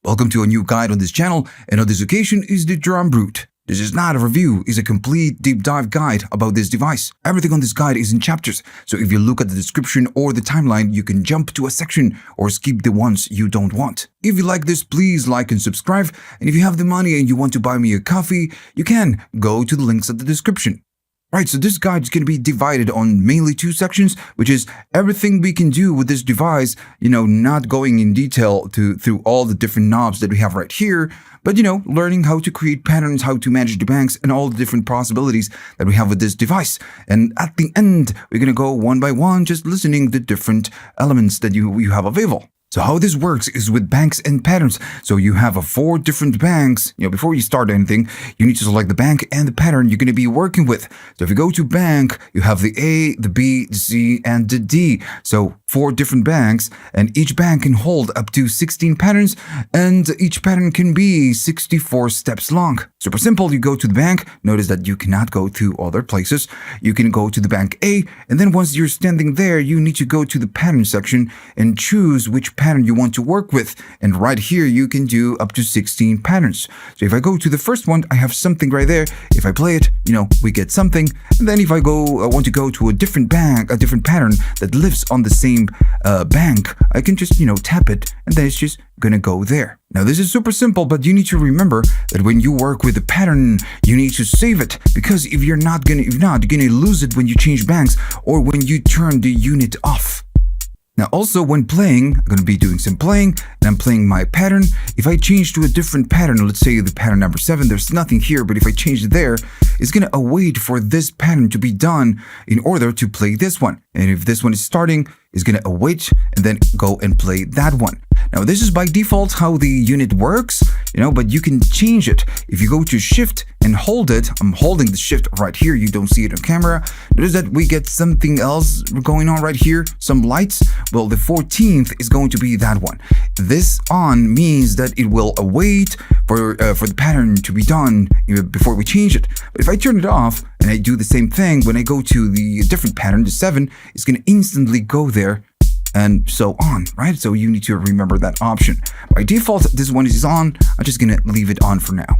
Welcome to a new guide on this channel, and on this occasion is the DRUMBRUTE. This is not a review, it's a complete deep dive guide about this device. Everything on this guide is in chapters, so if you look at the description or the timeline, you can jump to a section or skip the ones you don't want. If you like this, please like and subscribe, and if you have the money and you want to buy me a coffee, you can go to the links at the description. Right, so this guide is going to be divided on mainly two sections, which is everything we can do with this device, not going in detail through all the different knobs that we have right here, but, learning how to create patterns, how to manage the banks, and all the different possibilities that we have with this device. And at the end, we're going to go one by one, just listening to the different elements that you have available. So how this works is with banks and patterns. So you have 4 different banks. Before you start anything, you need to select the bank and the pattern you're going to be working with. So if you go to bank, you have the A, the B, the C, and the D. So 4 different banks, and each bank can hold up to 16 patterns, and each pattern can be 64 steps long. Super simple. You go to the bank. Notice that you cannot go to other places. You can go to the bank A, and then once you're standing there, you need to go to the pattern section and choose which pattern you want to work with, and right here you can do up to 16 patterns. So if I go to the first one, I have something right there. If I play it, we get something. And then if I want to go to a different bank, a different pattern that lives on the same bank, I can just tap it, and then it's just gonna go there. Now this is super simple, but you need to remember that when you work with a pattern, you need to save it, because if not, you're gonna lose it when you change banks or when you turn the unit off. Now also when playing, I'm going to be doing some playing, and I'm playing my pattern. If I change to a different pattern, let's say the pattern number 7, there's nothing here, but if I change it there, it's going to await for this pattern to be done in order to play this one. And if this one is starting, it's going to await and then go and play that one. Now this is by default how the unit works, but you can change it. If you go to shift and hold it, I'm holding the shift right here, you don't see it on camera. Notice that we get something else going on right here, some lights. Well, the 14th is going to be that one. This on means that it will await for the pattern to be done before we change it. But if I turn it off and I do the same thing, when I go to the different pattern, the 7, it's going to instantly go there, and so on, right? So you need to remember that option. By default, this one is on. I'm just going to leave it on for now.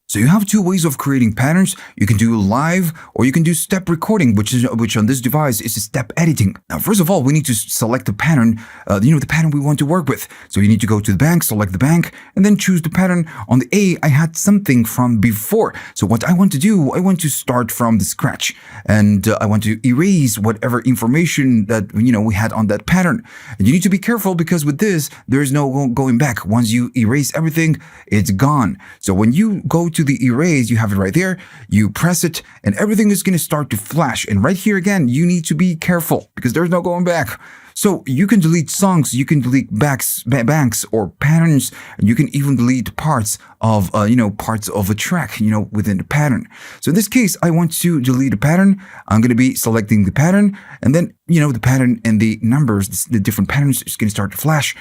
So you have 2 ways of creating patterns. You can do live, or you can do step recording, which on this device is step editing. Now, first of all, we need to select the pattern, the pattern we want to work with. So you need to go to the bank, select the bank, and then choose the pattern. On the A, I had something from before. So what I want to do, I want to start from the scratch, and I want to erase whatever information that we had on that pattern. And you need to be careful, because with this, there is no going back. Once you erase everything, it's gone. So when you go to the erase, you have it right there, you press it, and everything is going to start to flash. And right here again, you need to be careful, because there's no going back. So you can delete songs, you can delete banks or patterns, and you can even delete parts of a track, within the pattern. So in this case, I want to delete a pattern. I'm going to be selecting the pattern, and then, the pattern and the numbers, the different patterns is going to start to flash.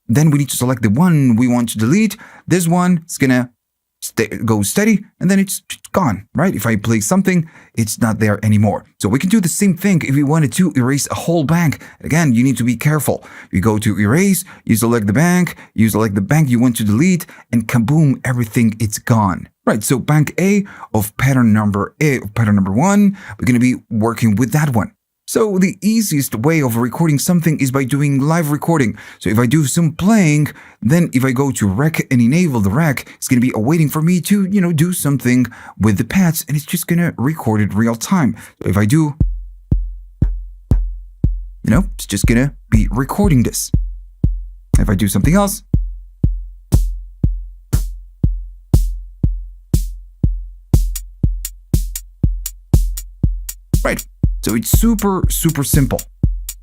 Then we need to select the one we want to delete. This one is going to go steady, and then it's gone, right? If I play something, it's not there anymore. So we can do the same thing if we wanted to erase a whole bank. Again, you need to be careful. You go to erase, you select the bank you want to delete, and kaboom, everything, it's gone. Right, so bank A of pattern number 1, we're going to be working with that one. So the easiest way of recording something is by doing live recording. So if I do some playing, then if I go to rec and enable the rec, it's going to be awaiting for me to, do something with the pads, and it's just going to record it real time. So if I do, it's just going to be recording this. If I do something else, right. So it's super, super simple.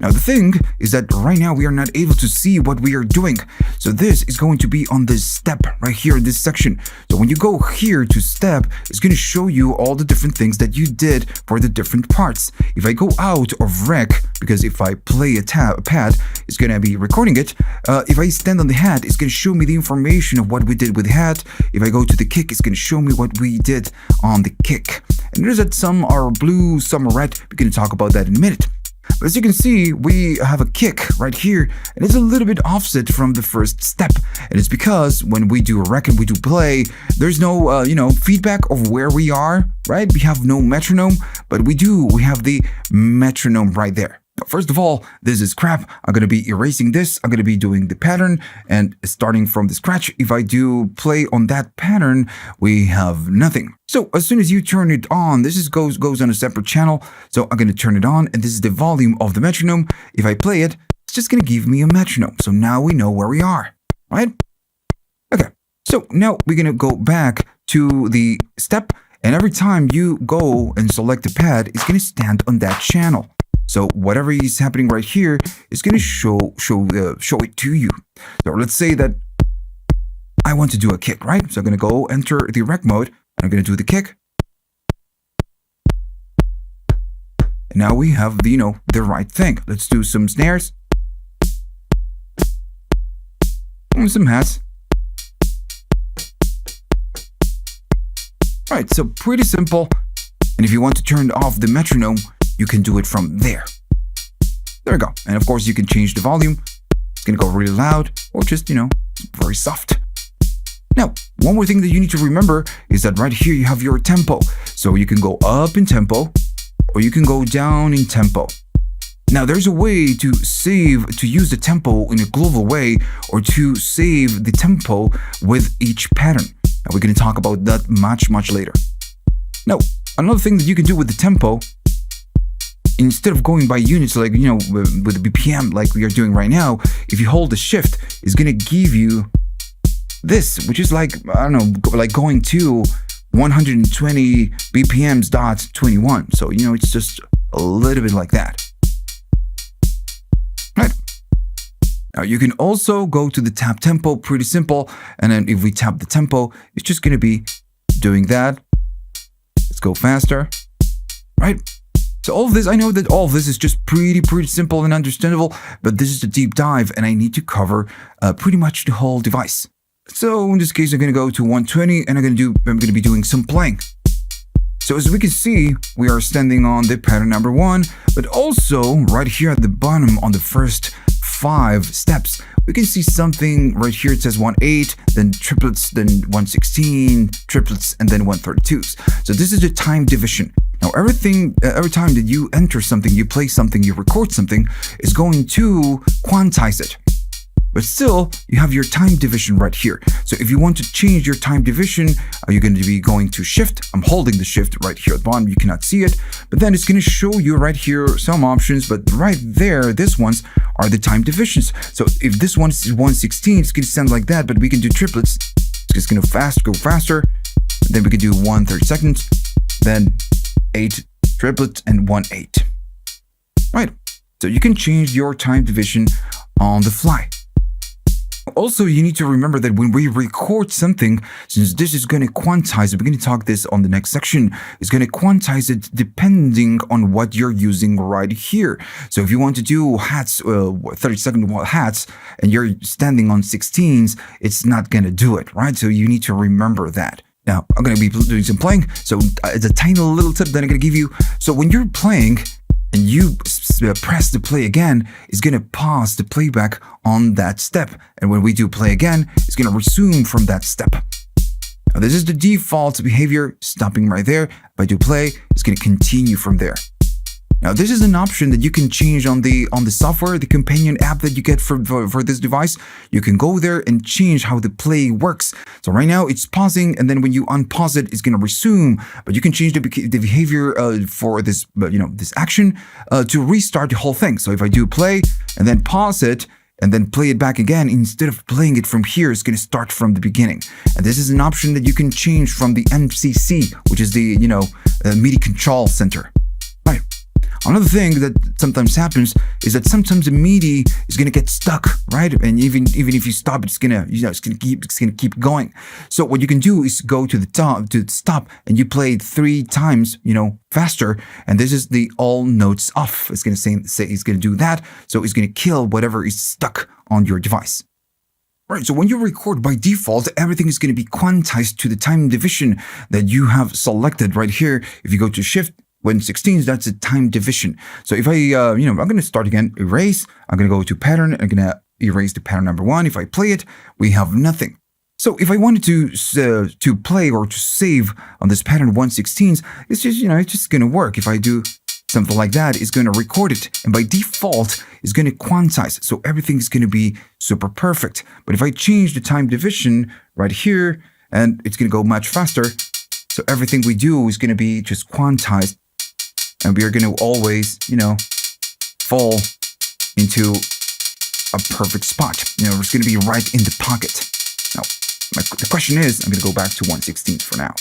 Now the thing is that right now we are not able to see what we are doing. So this is going to be on this step right here in this section. So when you go here to step, it's going to show you all the different things that you did for the different parts. If I go out of rec, because if I play a pad, it's going to be recording it. If I stand on the hat, it's going to show me the information of what we did with the hat. If I go to the kick, it's going to show me what we did on the kick. And notice that some are blue, some are red. We're going to talk about that in a minute. But as you can see, we have a kick right here, and it's a little bit offset from the first step. And it's because when we do a record, we do play, there's no, feedback of where we are, right? We have no metronome, but we have the metronome right there. First of all, this is crap. I'm going to be erasing this. I'm going to be doing the pattern and starting from the scratch. If I do play on that pattern, we have nothing. So as soon as you turn it on, this goes on a separate channel. So I'm going to turn it on, and this is the volume of the metronome. If I play it, it's just going to give me a metronome. So now we know where we are, right? Okay. So now we're going to go back to the step, and every time you go and select the pad, it's going to stand on that channel. So whatever is happening right here is going to show it to you. So let's say that I want to do a kick, right? So I'm going to go enter the rec mode, and I'm going to do the kick. And now we have the right thing. Let's do some snares. And some hats. Right, so pretty simple. And if you want to turn off the metronome, you can do it from there. There we go. And of course, you can change the volume. It's going to go really loud or just, very soft. Now, one more thing that you need to remember is that right here you have your tempo. So you can go up in tempo or you can go down in tempo. Now, there's a way to use the tempo in a global way or to save the tempo with each pattern. Now, we're going to talk about that much later. Now, another thing that you can do with the tempo, instead of going by units like, with the BPM like we are doing right now, if you hold the shift, it's going to give you this, which is like, I don't know, like going to 120 BPMs dot 21. So, it's just a little bit like that. Right. Now, you can also go to the tap tempo, pretty simple. And then if we tap the tempo, it's just going to be doing that. Let's go faster. Right. So all of this, I know that all of this is just pretty simple and understandable, but this is a deep dive and I need to cover pretty much the whole device. So in this case, I'm going to go to 120 and I'm going to be doing some playing. So as we can see, we are standing on the pattern number 1, but also right here at the bottom on the first 5 steps, we can see something right here. It says 1/8, then triplets, then 1/16, triplets, and then 1/32s. So this is the time division. Now every time that you enter something, you play something, you record something, is going to quantize it. But still, you have your time division right here. So if you want to change your time division, you're going to be going to shift. I'm holding the shift right here at the bottom. You cannot see it, but then it's going to show you right here some options. But right there, these ones are the time divisions. So if this one is 1/16, it's going to sound like that, but we can do triplets. It's just going to go faster. And then we can do 1/32, then 8 triplets and 1/8. Right. So you can change your time division on the fly. Also, you need to remember that when we record something, since this is going to quantize it, we're going to talk this on the next section, it's going to quantize it depending on what you're using right here. So if you want to do hats, 30-second hats, and you're standing on 16s, it's not going to do it, right? So you need to remember that. Now, I'm going to be doing some playing. So it's a tiny little tip that I'm going to give you. So when you're playing, and you press the play again, it's going to pause the playback on that step. And when we do play again, it's going to resume from that step. Now, this is the default behavior, stopping right there. If I do play, it's going to continue from there. Now, this is an option that you can change on the software, the companion app that you get for this device. You can go there and change how the play works. So right now it's pausing, and then when you unpause it, it's going to resume. But you can change the behavior for this, this action to restart the whole thing. So if I do play and then pause it, and then play it back again, instead of playing it from here, it's going to start from the beginning. And this is an option that you can change from the MCC, which is the, MIDI control center. Right. Another thing that sometimes happens is that sometimes the MIDI is going to get stuck, right? And even if you stop, it's going to keep going. So what you can do is go to the top, to stop, and you play it 3 times, faster. And this is the all notes off. It's going to say it's going to do that. So it's going to kill whatever is stuck on your device. Right, so when you record by default, everything is going to be quantized to the time division that you have selected right here. If you go to shift, 1/16, that's a time division. So if I, I'm going to start again, erase. I'm going to go to pattern. I'm going to erase the pattern number 1. If I play it, we have nothing. So if I wanted to play or to save on this pattern 1/16, it's just, it's just going to work. If I do something like that, it's going to record it. And by default, it's going to quantize. So everything is going to be super perfect. But if I change the time division right here, and it's going to go much faster. So everything we do is going to be just quantized. And we are going to always, fall into a perfect spot. It's going to be right in the pocket. Now, the question is, I'm going to go back to 1/16 for now.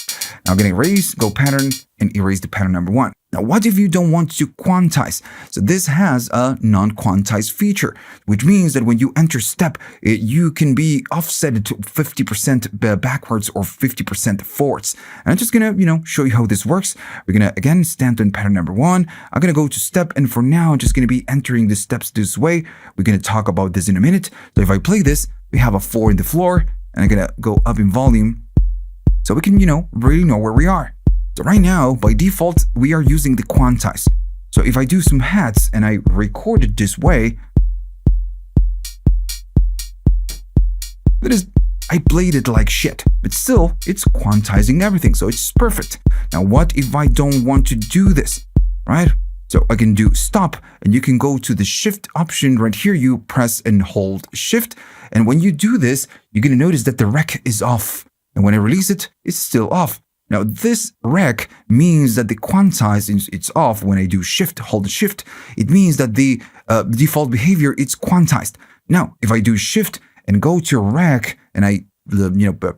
Now I'm going to erase, go pattern, and erase the pattern number 1. Now, what if you don't want to quantize? So this has a non-quantize feature, which means that when you enter step, you can be offset to 50% backwards or 50% forwards. And I'm just going to, show you how this works. We're going to, again, stand on pattern number 1. I'm going to go to step, and for now, I'm just going to be entering the steps this way. We're going to talk about this in a minute. So if I play this, we have a 4 in the floor, and I'm going to go up in volume so we can, really know where we are. So right now, by default, we are using the quantize. So if I do some hats and I record it this way, that is, I played it like shit, but still, it's quantizing everything, so it's perfect. Now, what if I don't want to do this, right? So I can do stop, and you can go to the shift option right here. You press and hold shift, and when you do this, you're going to notice that the rec is off. And when I release it, it's still off. Now, this rec means that the quantize it's off. When I do shift, hold shift, it means that the default behavior is quantized. Now, if I do shift and go to rec and I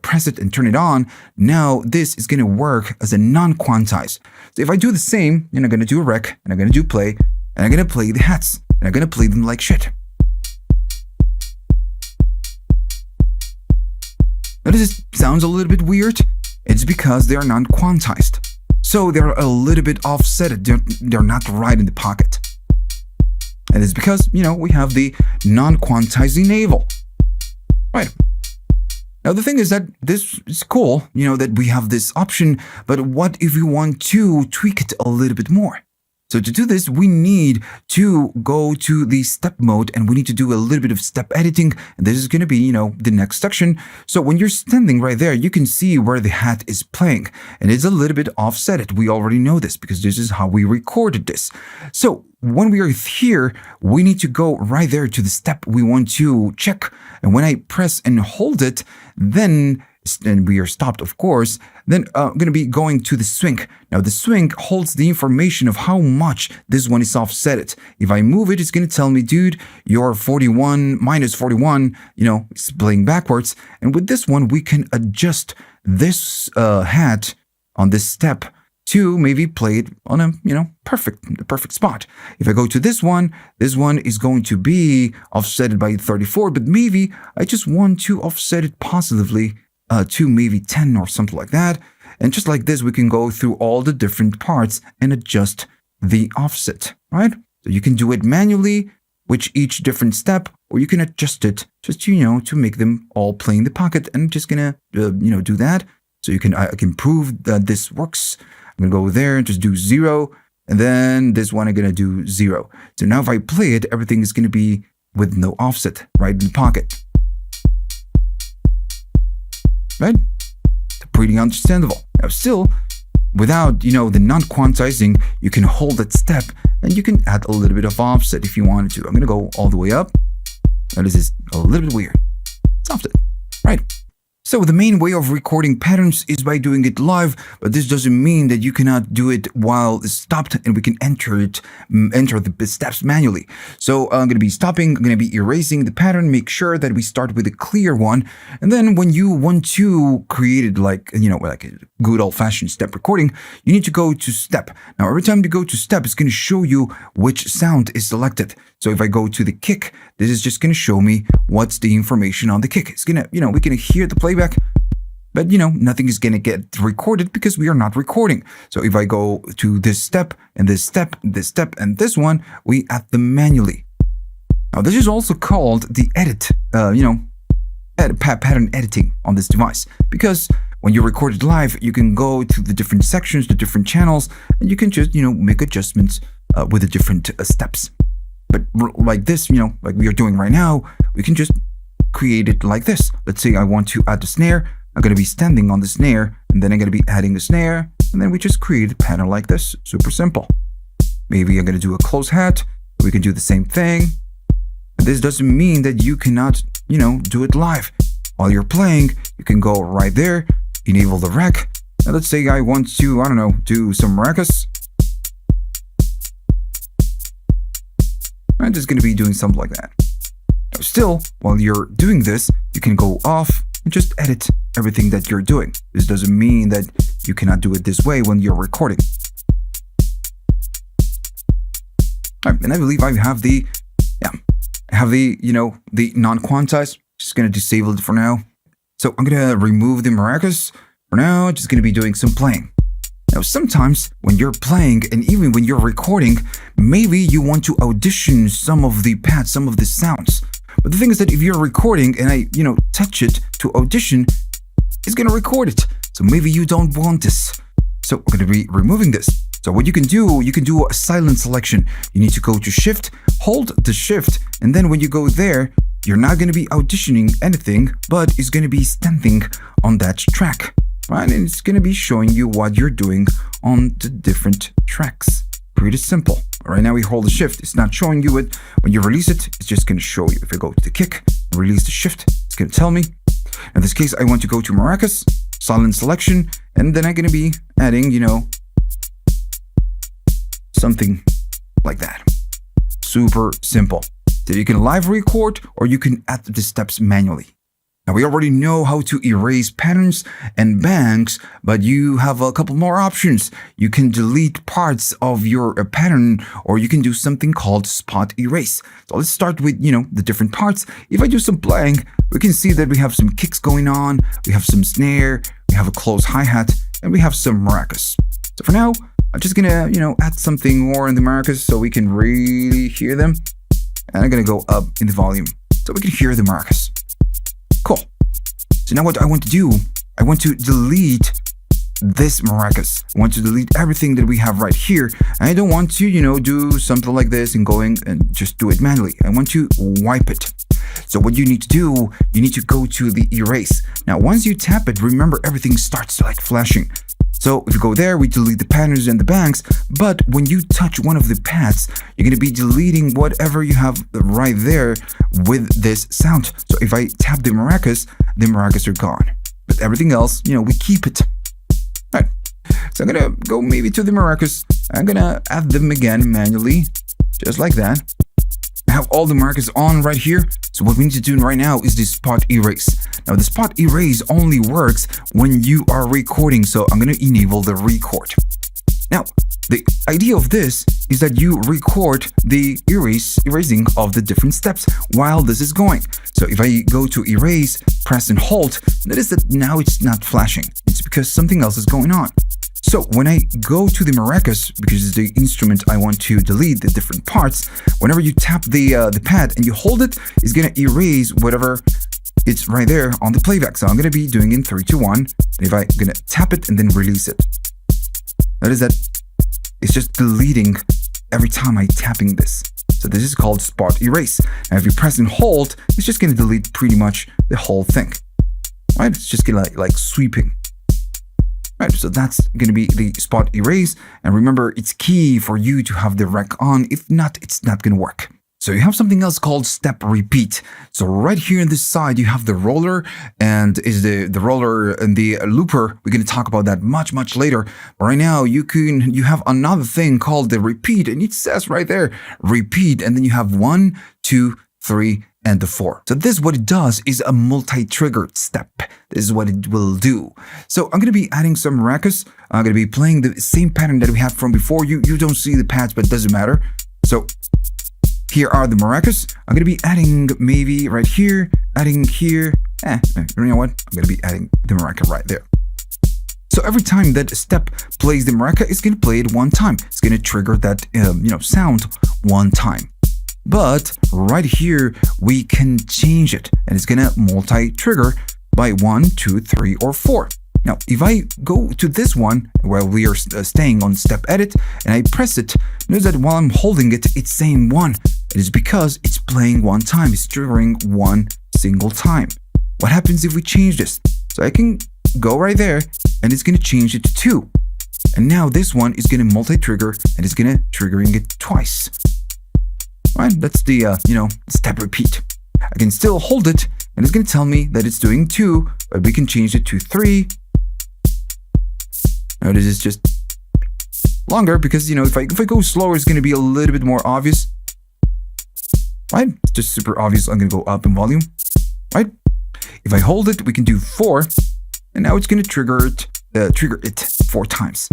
press it and turn it on, now this is going to work as a non-quantize. So if I do the same, then I'm going to do a rec and I'm going to do play, and I'm going to play the hats, and I'm going to play them like shit. Now, this sounds a little bit weird. It's because they are non-quantized. So they're a little bit offset. They're not right in the pocket. And it's because, we have the non-quantize enable. Right. Now, the thing is that this is cool, that we have this option, but what if we want to tweak it a little bit more? So to do this, we need to go to the step mode, and we need to do a little bit of step editing. And this is going to be, the next section. So when you're standing right there, you can see where the hat is playing, and it's a little bit offset. We already know this because this is how we recorded this. So when we are here, we need to go right there to the step we want to check. And when I press and hold it, then and we are stopped, of course, then I'm going to be going to the swing. Now, the swing holds the information of how much this one is offset. If I move it, it's going to tell me, dude, you're 41 minus 41, it's playing backwards. And with this one, we can adjust this hat on this step to maybe play it on a, perfect spot. If I go to this one is going to be offset by 34, but maybe I just want to offset it positively to maybe 10 or something like that. And just like this, we can go through all the different parts and adjust the offset, right? So you can do it manually with each different step, or you can adjust it just, to make them all play in the pocket. And I'm just gonna, do that. So I can prove that this works. I'm gonna go there and just do 0. And then this one, I'm gonna do 0. So now if I play it, everything is gonna be with no offset right in the pocket. Right? Pretty understandable. Now still, without, the non-quantizing, you can hold that step and you can add a little bit of offset if you wanted to. I'm going to go all the way up. Now this is a little bit weird. It's offset. Right? So the main way of recording patterns is by doing it live, but this doesn't mean that you cannot do it while it's stopped and we can enter the steps manually. So I'm going to be stopping, I'm going to be erasing the pattern, make sure that we start with a clear one. And then when you want to create it like a good old-fashioned step recording, you need to go to step. Now, every time you go to step, it's going to show you which sound is selected. So if I go to the kick, this is just going to show me what's the information on the kick. It's going to, we can hear the playback, but, nothing is going to get recorded because we are not recording. So if I go to this step, and this step, this step, and this one, we add them manually. Now, this is also called the edit, pattern editing on this device, because when you record it live, you can go to the different sections, the different channels, and you can just, make adjustments with the different steps. But like this, like we are doing right now, we can just create it like this. Let's say I want to add the snare. I'm going to be standing on the snare, and then I'm going to be adding the snare, and then we just create a pattern like this. Super simple. Maybe I'm going to do a close hat. We can do the same thing. And this doesn't mean that you cannot, do it live. While you're playing, you can go right there, enable the rec. And let's say I want to, do some maracas. I'm just going to be doing something like that. Now, still, while you're doing this, you can go off and just edit everything that you're doing. This doesn't mean that you cannot do it this way when you're recording. And I believe I have the non-quantize. Just going to disable it for now. So I'm going to remove the maracas. For now, just going to be doing some playing. Now, sometimes when you're playing and even when you're recording, maybe you want to audition some of the pads, some of the sounds. But the thing is that if you're recording and I, touch it to audition, it's going to record it. So maybe you don't want this. So we're going to be removing this. So what you can do a silent selection. You need to go to Shift, hold the Shift, and then when you go there, you're not going to be auditioning anything, but it's going to be standing on that track, right? And it's going to be showing you what you're doing on the different tracks. Pretty simple. Right now we hold the Shift. It's not showing you it. When you release it, it's just going to show you. If I go to the kick, release the Shift, it's going to tell me. In this case, I want to go to maracas, silent selection, and then I'm going to be adding, something like that. Super simple. So you can live record or you can add the steps manually. Now we already know how to erase patterns and banks, but you have a couple more options. You can delete parts of your pattern, or you can do something called spot erase. So let's start with, the different parts. If I do some playing, we can see that we have some kicks going on, we have some snare, we have a close hi-hat, and we have some maracas. So for now, I'm just gonna, add something more in the maracas so we can really hear them. And I'm gonna go up in the volume so we can hear the maracas. Cool. So now what I want to do, I want to delete this maracas. I want to delete everything that we have right here. I don't want to, do something like this and going and just do it manually. I want to wipe it. So what you need to do, you need to go to the erase. Now, once you tap it, remember everything starts like flashing. So if you go there, we delete the patterns and the banks, but when you touch one of the pads, you're going to be deleting whatever you have right there with this sound. So if I tap the maracas are gone. But everything else, we keep it. All right. So I'm going to go maybe to the maracas. I'm going to add them again manually, just like that. I have all the markers on right here. So what we need to do right now is the spot erase. Now the spot erase only works when you are recording. So I'm going to enable the record. Now, the idea of this is that you record the erasing of the different steps while this is going. So if I go to erase, press and hold, notice that now it's not flashing. It's because something else is going on. So when I go to the maracas, because it's the instrument I want to delete the different parts, whenever you tap the pad and you hold it, it's going to erase whatever it's right there on the playback. So I'm going to be doing in 3, 2, 1. And if I'm going to tap it and then release it, notice that it's just deleting every time I'm tapping this. So this is called spot erase. And if you press and hold, it's just going to delete pretty much the whole thing. Right? It's just going to like sweeping. Right, so that's going to be the spot erase. And remember, it's key for you to have the rec on. If not, it's not going to work. So you have something else called step repeat. So right here on this side, you have the roller, and is the roller and the looper. We're going to talk about that much later. But right now, you have another thing called the repeat, and it says right there, repeat, and then you have 1, 2, 3, and the 4. So this, what it does is a multi-triggered step. This is what it will do. So I'm going to be adding some maracas. I'm going to be playing the same pattern that we had from before. You don't see the pads, but it doesn't matter. So here are the maracas. I'm going to be adding maybe right here, adding here. You know what? I'm going to be adding the maraca right there. So every time that step plays the maraca, it's going to play it one time. It's going to trigger that sound one time. But right here, we can change it, and it's going to multi-trigger by 1, 2, 3, or 4. Now, if I go to this one, where we are staying on step edit, and I press it, notice that while I'm holding it, it's saying 1. It is because it's playing one time. It's triggering one single time. What happens if we change this? So I can go right there, and it's going to change it to 2. And now this one is going to multi-trigger, and it's going to triggering it twice. Right? That's the, step repeat. I can still hold it, and it's going to tell me that it's doing 2, but we can change it to 3. Now this is just longer because, if I go slower, it's going to be a little bit more obvious. Right? It's just super obvious. I'm going to go up in volume. Right? If I hold it, we can do 4. And now it's going to trigger it 4 times.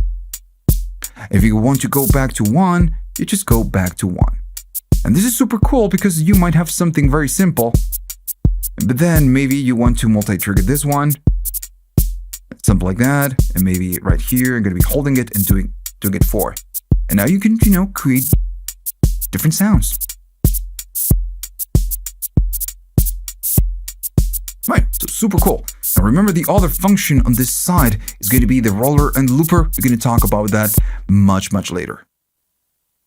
If you want to go back to 1, you just go back to 1. And this is super cool because you might have something very simple, but then maybe you want to multi-trigger this one, something like that, and maybe right here I'm going to be holding it and doing it 4. And now you can, create different sounds. Right, so super cool. Now remember, the other function on this side is going to be the roller and looper. We're going to talk about that much later.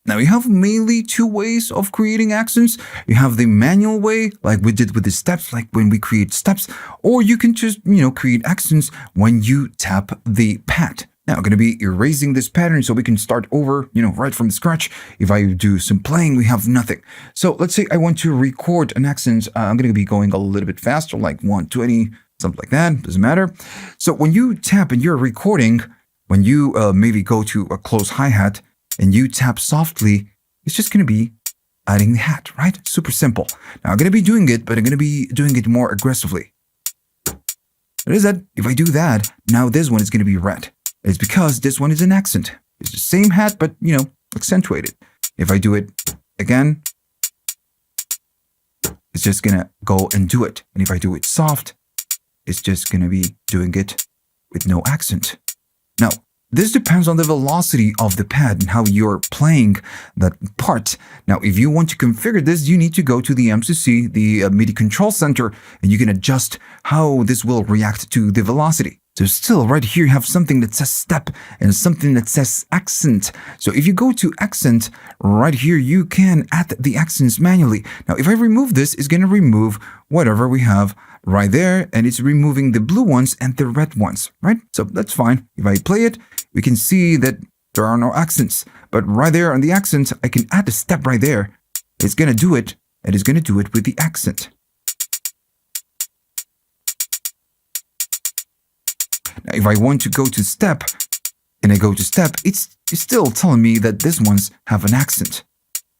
Now you have mainly 2 ways of creating accents. You have the manual way, like we did with the steps, like when we create steps, or you can just, create accents when you tap the pad. Now I'm going to be erasing this pattern so we can start over, right from the scratch. If I do some playing, we have nothing. So let's say I want to record an accent. I'm going to be going a little bit faster, like 120, something like that. Doesn't matter. So when you tap and you're recording, when you maybe go to a close hi-hat and you tap softly, it's just going to be adding the hat, right? Super simple. Now I'm going to be doing it, but I'm going to be doing it more aggressively. What is that? If I do that, now this one is going to be red. It's because this one is an accent. It's the same hat, but, accentuated. If I do it again, it's just going to go and do it. And if I do it soft, it's just going to be doing it with no accent. Now, this depends on the velocity of the pad and how you're playing that part. Now, if you want to configure this, you need to go to the MCC, the MIDI control center, and you can adjust how this will react to the velocity. So still right here, you have something that says step and something that says accent. So if you go to accent right here, you can add the accents manually. Now, if I remove this, it's going to remove whatever we have right there, and it's removing the blue ones and the red ones, right? So that's fine. If I play it, we can see that there are no accents, but right there on the accent, I can add a step right there. It's going to do it, and it's going to do it with the accent. Now, if I want to go to step, and I go to step, it's still telling me that these ones have an accent.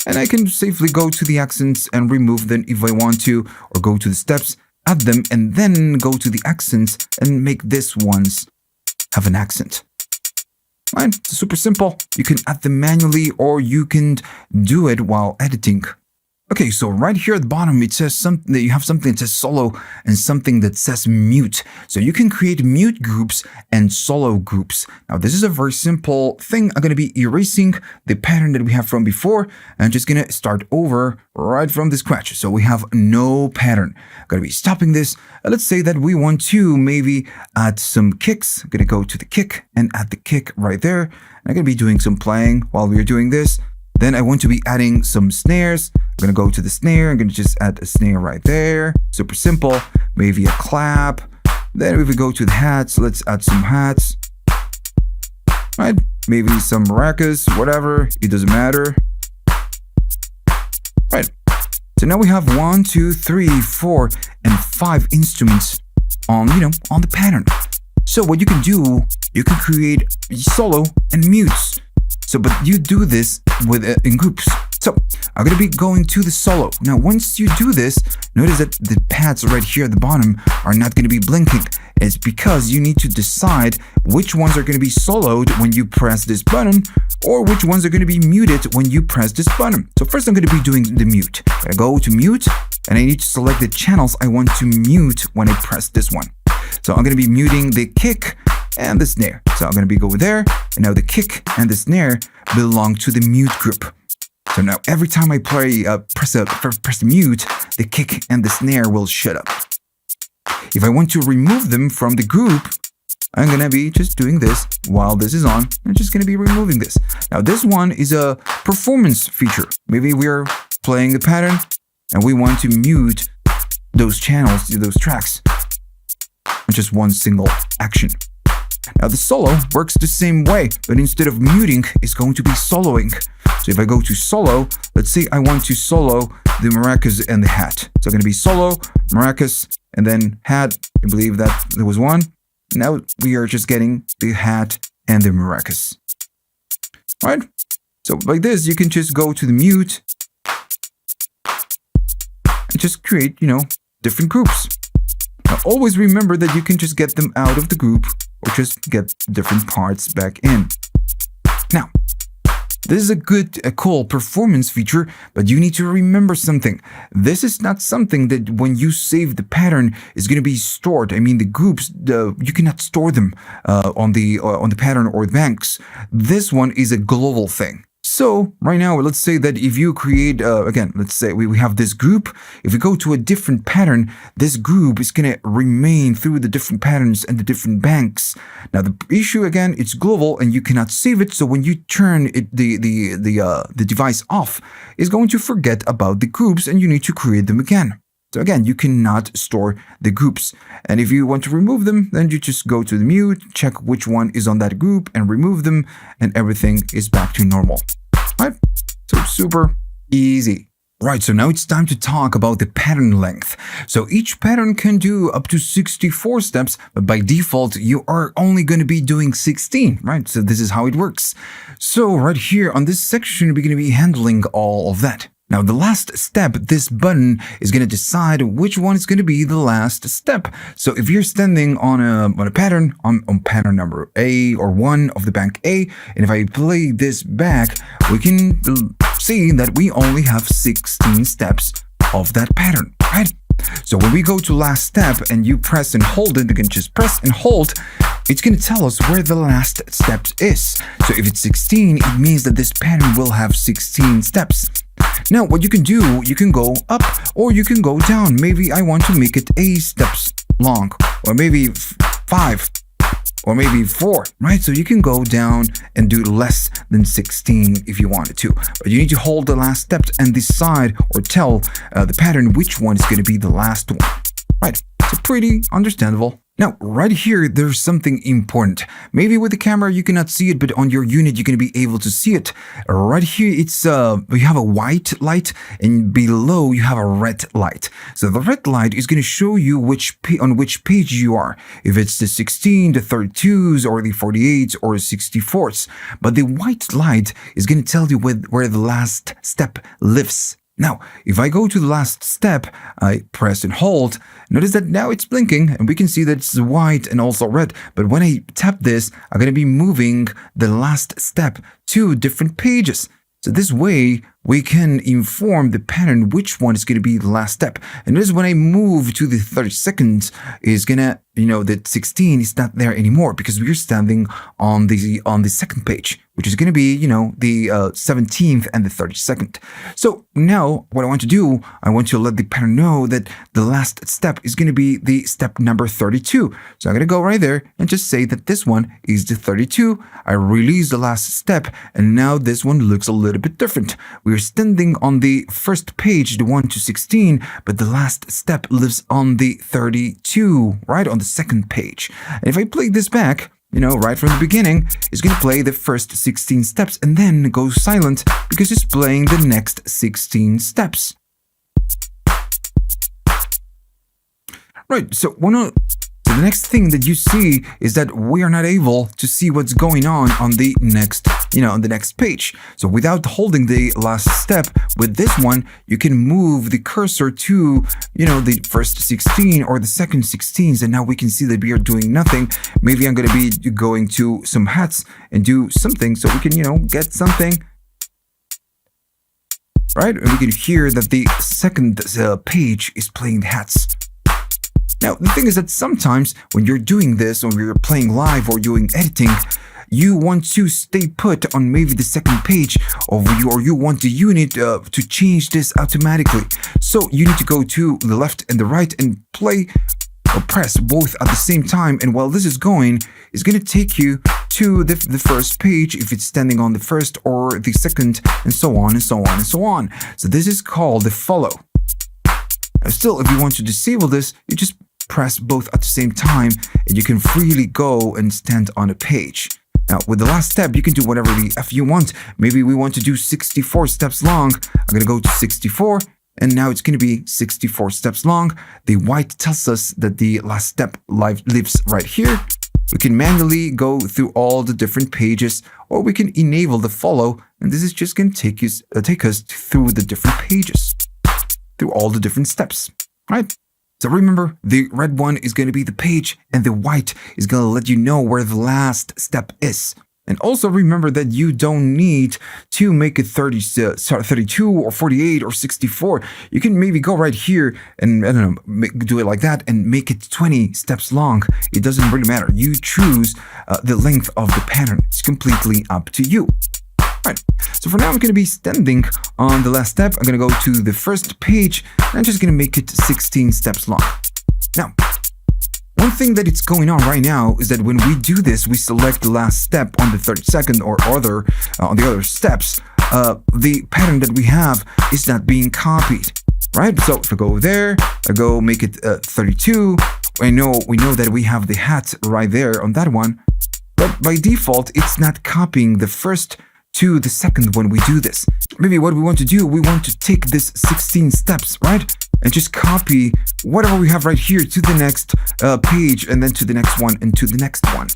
And I can safely go to the accents and remove them if I want to, or go to the steps, add them, and then go to the accents and make these ones have an accent. Right? It's super simple. You can add them manually, or you can do it while editing. Okay, so right here at the bottom, it says something that you have something that says solo and something that says mute. So you can create mute groups and solo groups. Now, this is a very simple thing. I'm going to be erasing the pattern that we have from before and just going to start over right from the scratch. So we have no pattern. I'm going to be stopping this. Let's say that we want to maybe add some kicks. I'm going to go to the kick and add the kick right there. And I'm going to be doing some playing while we're doing this. Then I want to be adding some snares. I'm going to go to the snare. I'm going to just add a snare right there. Super simple. Maybe a clap. Then if we go to the hats, let's add some hats. Right? Maybe some maracas, whatever. It doesn't matter. Right. So now we have 1, 2, 3, 4, and 5 instruments on, on the pattern. So what you can do, you can create solo and mutes. So, but you do this with in groups. So, I'm going to be going to the solo. Now, once you do this, notice that the pads right here at the bottom are not going to be blinking. It's because you need to decide which ones are going to be soloed when you press this button, or which ones are going to be muted when you press this button. So first I'm going to be doing the mute. I'm going to go to mute, and I need to select the channels I want to mute when I press this one. So I'm going to be muting the kick and the snare. So I'm going to be go there, and now the kick and the snare belong to the mute group. So now every time I play, press the mute, the kick and the snare will shut up. If I want to remove them from the group, I'm gonna be just doing this while this is on. I'm just gonna be removing this. Now this one is a performance feature. Maybe we're playing the pattern and we want to mute those channels, those tracks, with just one single action. Now the solo works the same way, but instead of muting, it's going to be soloing. So if I go to solo, let's say I want to solo the maracas and the hat. So I'm going to be solo, maracas, and then hat. I believe that there was one. Now we are just getting the hat and the maracas. All right? So like this, you can just go to the mute and just create, different groups. Now always remember that you can just get them out of the group or just get different parts back in. Now, this is a cool performance feature, but you need to remember something. This is not something that when you save the pattern is going to be stored. I mean, the groups, you cannot store them on the pattern or the banks. This one is a global thing. So right now, let's say that if you create, again, let's say we have this group. If we go to a different pattern, this group is going to remain through the different patterns and the different banks. Now, the issue, again, it's global and you cannot save it. So when you turn it, the device off, it's going to forget about the groups and you need to create them again. So again, you cannot store the groups. And if you want to remove them, then you just go to the mute, check which one is on that group and remove them, and everything is back to normal. Right? So super easy. Right, so now it's time to talk about the pattern length. So each pattern can do up to 64 steps, but by default, you are only going to be doing 16, right? So this is how it works. So right here on this section, we're going to be handling all of that. Now, the last step, this button is going to decide which one is going to be the last step. So if you're standing on a pattern, on pattern number A or 1 of the bank A, and if I play this back, we can see that we only have 16 steps of that pattern, right? So when we go to last step and you press and hold it, you can just press and hold, it's going to tell us where the last step is. So if it's 16, it means that this pattern will have 16 steps. Now, what you can do, you can go up or you can go down. Maybe I want to make it 8 steps long, or maybe 5, or maybe 4, right? So you can go down and do less than 16 if you wanted to. But you need to hold the last steps and decide or tell the pattern which one is going to be the last one, right? So pretty understandable. Now, right here, there's something important. Maybe with the camera, you cannot see it, but on your unit, you're going to be able to see it. Right here, it's we have a white light, and below, you have a red light. So the red light is going to show you on which page you are. If it's the 16, the 32s, or the 48s, or 64s. But the white light is going to tell you where the last step lives. Now, if I go to the last step, I press and hold, notice that now it's blinking and we can see that it's white and also red. But when I tap this, I'm going to be moving the last step to different pages. So this way, we can inform the pattern which one is going to be the last step. And notice when I move to the 32nd, is going to, that 16 is not there anymore because we're standing on the second page, which is going to be, the 17th and the 32nd. So now what I want to do, I want to let the pattern know that the last step is going to be the step number 32. So I'm going to go right there and just say that this one is the 32. I release the last step and now this one looks a little bit different. We're standing on the first page, the 1 to 16, but the last step lives on the 32, right on the second page. And if I play this back, right from the beginning, it's going to play the first 16 steps and then go silent because it's playing the next 16 steps. Right, so the next thing that you see is that we are not able to see what's going on the next, on the next page. So without holding the last step, with this one, you can move the cursor to, the first 16 or the second 16s, and now we can see that we are doing nothing. Maybe I'm going to be going to some hats and do something so we can, get something. Right? And we can hear that the second page is playing the hats. Now, the thing is that sometimes when you're doing this or you're playing live or doing editing, you want to stay put on maybe the second page or you want the unit to change this automatically. So you need to go to the left and the right and play or press both at the same time. And while this is going, it's going to take you to the first page if it's standing on the first or the second, and so on and so on and so on. So this is called the follow. Now still, if you want to disable this, you just press both at the same time and you can freely go and stand on a page. Now, with the last step, you can do whatever the F you want. Maybe we want to do 64 steps long. I'm going to go to 64, and now it's going to be 64 steps long. The white tells us that the last step lives right here. We can manually go through all the different pages, or we can enable the follow, and this is just going to take us through the different pages, through all the different steps, right? So remember, the red one is going to be the page, and the white is going to let you know where the last step is. And also remember that you don't need to make it 32 or 48 or 64. You can maybe go right here and, I don't know, do it like that and make it 20 steps long. It doesn't really matter. You choose the length of the pattern. It's completely up to you. Right. So for now, I'm going to be standing on the last step. I'm going to go to the first page, and I'm just going to make it 16 steps long. Now, one thing that it's going on right now is that when we do this, we select the last step on the 32nd or other on the other steps. The pattern that we have is not being copied, right? So if I go there, I go make it 32. We know that we have the hat right there on that one, but by default, it's not copying the first to the second when we do this. Maybe what we want to do, we want to take this 16 steps, right? And just copy whatever we have right here to the next page, and then to the next one, and to the next one.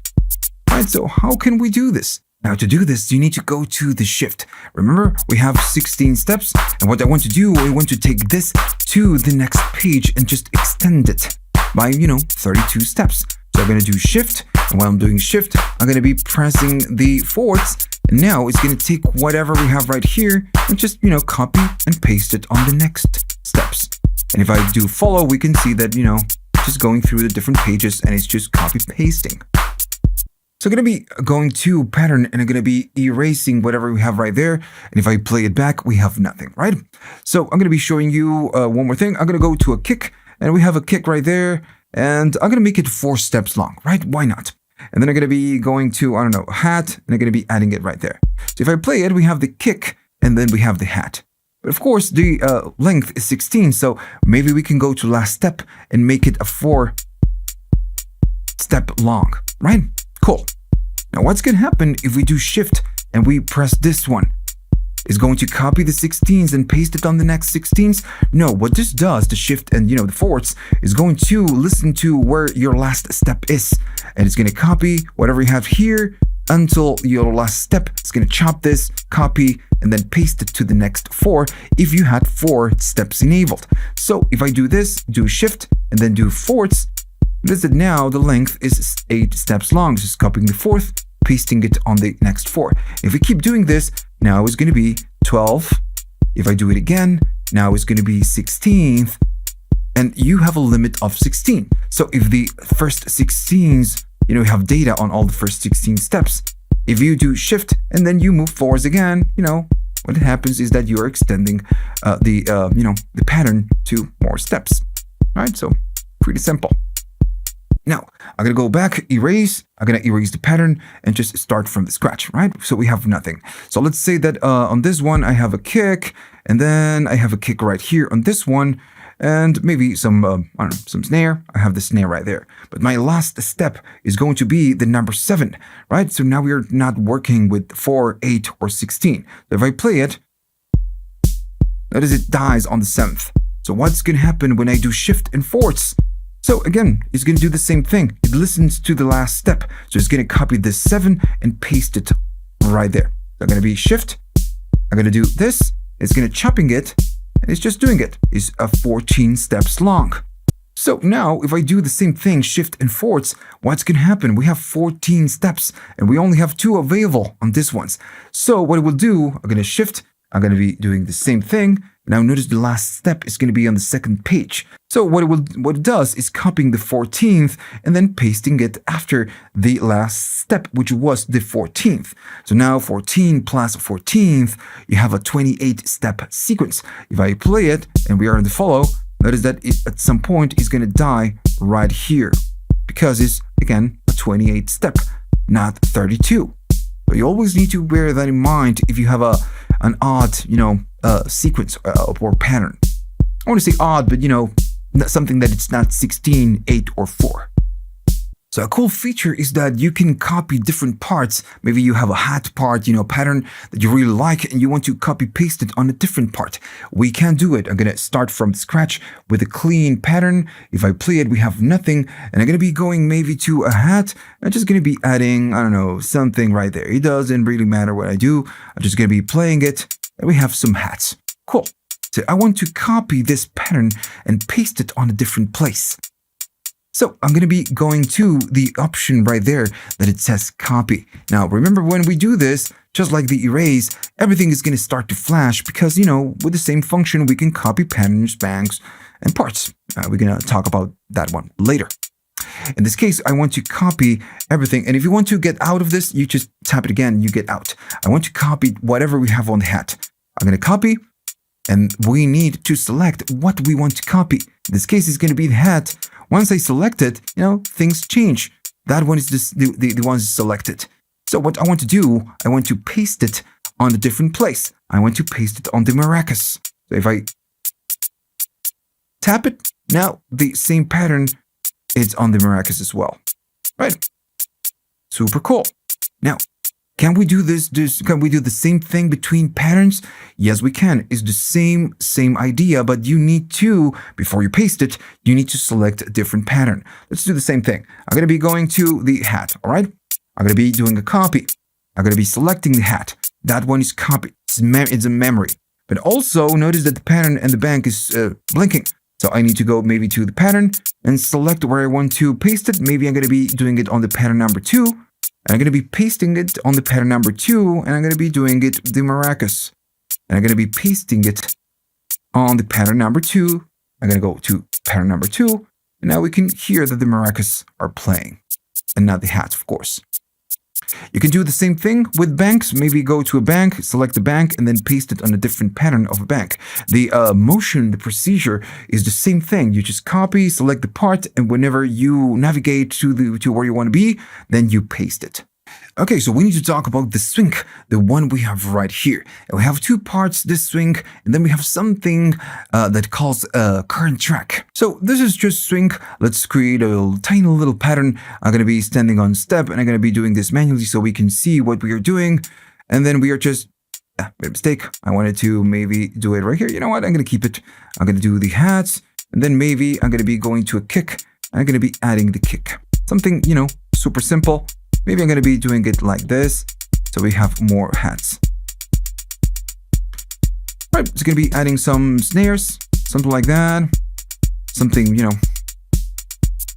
Right, so how can we do this? Now to do this, you need to go to the shift. Remember, we have 16 steps, and what I want to do, I want to take this to the next page and just extend it by, 32 steps. So I'm going to do shift, and while I'm doing shift, I'm going to be pressing the forwards. And now it's going to take whatever we have right here and just, copy and paste it on the next steps. And if I do follow, we can see that, just going through the different pages, and it's just copy pasting. So I'm going to be going to pattern, and I'm going to be erasing whatever we have right there. And if I play it back, we have nothing, right? So I'm going to be showing you one more thing. I'm going to go to a kick, and we have a kick right there. And I'm going to make it 4 steps long, right? Why not? And then I'm going to be going to, hat, and I'm going to be adding it right there. So if I play it, we have the kick, and then we have the hat. But of course, the length is 16, so maybe we can go to last step and make it a 4 step long, right? Cool. Now what's going to happen if we do shift and we press this one? Is going to copy the 16s and paste it on the next 16s? No, what this does, the shift and the forwards, is going to listen to where your last step is, and it's going to copy whatever you have here until your last step. It's going to chop this, copy, and then paste it to the next 4 if you had 4 steps enabled. So if I do this, do shift, and then do forwards, notice that now the length is 8 steps long. This is copying the 4th, pasting it on the next 4. If we keep doing this, now it's going to be 12. If I do it again, now it's going to be 16th. And you have a limit of 16. So if the first 16s, you have data on all the first 16 steps. If you do shift and then you move forwards again, what happens is that you're extending the pattern to more steps. Right? So pretty simple. Now, I'm going to go back, erase. I'm going to erase the pattern and just start from the scratch, right? So we have nothing. So let's say that on this one, I have a kick, and then I have a kick right here on this one, and maybe some, some snare. I have the snare right there. But my last step is going to be the number 7, right? So now we are not working with 4, 8, or 16. So if I play it, notice it dies on the 7th. So what's going to happen when I do shift and forwards? So again, it's going to do the same thing. It listens to the last step. So it's going to copy this 7 and paste it right there. So I'm going to be shift. I'm going to do this. It's going to chopping it. And it's just doing it. It's 14 steps long. So now if I do the same thing, shift and forwards, what's going to happen? We have 14 steps and we only have 2 available on this ones. So what it will do, I'm going to shift. I'm going to be doing the same thing. Now notice the last step is going to be on the 2nd page. So what it does is copying the 14th and then pasting it after the last step, which was the 14th. So now 14 plus 14th, you have a 28 step sequence. If I play it and we are in the follow, notice that it at some point is going to die right here because it's, again, a 28 step, not 32. So you always need to bear that in mind if you have an odd, sequence or pattern. I want to say odd, but, something that it's not 16, 8, or 4. So a cool feature is that you can copy different parts. Maybe you have a hat part, pattern that you really like and you want to copy paste it on a different part. We can do it. I'm going to start from scratch with a clean pattern. If I play it, we have nothing. And I'm going to be going maybe to a hat. I'm just going to be adding, something right there. It doesn't really matter what I do. I'm just going to be playing it. And we have some hats. Cool. So I want to copy this pattern and paste it on a different place. So I'm going to be going to the option right there that it says copy. Now, remember when we do this, just like the erase, everything is going to start to flash because, with the same function, we can copy patterns, banks, and parts. We're going to talk about that one later. In this case, I want to copy everything. And if you want to get out of this, you just tap it again, you get out. I want to copy whatever we have on the hat. I'm going to copy, and we need to select what we want to copy. In this case, it's going to be the hat. Once I select it, things change. That one is the ones selected. So what I want to do, I want to paste it on a different place. I want to paste it on the maracas. So if I tap it, now the same pattern is on the maracas as well. Right? Super cool. Now, can we do this? Can we do the same thing between patterns? Yes, we can. It's the same idea, but you need to, before you paste it, you need to select a different pattern. Let's do the same thing. I'm going to be going to the hat, all right? I'm going to be doing a copy. I'm going to be selecting the hat. That one is copied. It's a memory. But also notice that the pattern and the bank is blinking. So I need to go maybe to the pattern and select where I want to paste it. Maybe I'm going to be doing it on the pattern number 2. And I'm going to be pasting it on the pattern number 2, and I'm going to be doing it the maracas. And I'm going to be pasting it on the pattern number 2. I'm going to go to pattern number 2, and now we can hear that the maracas are playing, and not the hats, of course. You can do the same thing with banks. Maybe go to a bank, select the bank, and then paste it on a different pattern of a bank. The motion, the procedure is the same thing. You just copy, select the part, and whenever you navigate to where you want to be, then you paste it. Okay, so we need to talk about the swing, the one we have right here. And we have two parts, this swing, and then we have something that calls a current track. So this is just swing. Let's create a tiny little pattern. I'm going to be standing on step, and I'm going to be doing this manually so we can see what we are doing. And then we are just, made a mistake. I wanted to maybe do it right here. You know what? I'm going to keep it. I'm going to do the hats, and then maybe I'm going to be going to a kick. And I'm going to be adding the kick. Something, super simple. Maybe I'm going to be doing it like this, so we have more hats. Right, it's going to be adding some snares, something like that. Something,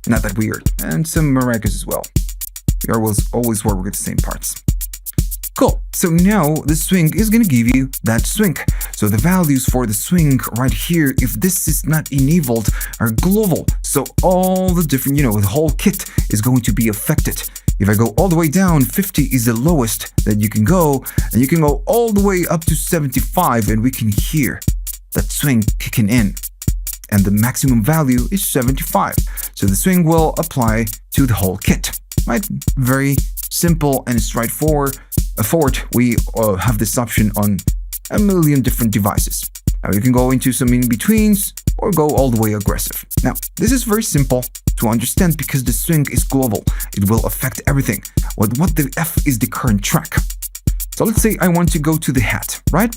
not that weird. And some maracas as well. We always work with the same parts. Cool. So now the swing is going to give you that swing. So the values for the swing right here, if this is not enabled, are global. So all the different, the whole kit is going to be affected. If I go all the way down, 50 is the lowest that you can go, and you can go all the way up to 75, and we can hear that swing kicking in. And the maximum value is 75. So the swing will apply to the whole kit, right? Very simple and straightforward. We have this option on a million different devices. Now you can go into some in-betweens or go all the way aggressive. Now, this is very simple to understand because the swing is global. It will affect everything. What the F is the current track. So let's say I want to go to the hat, right?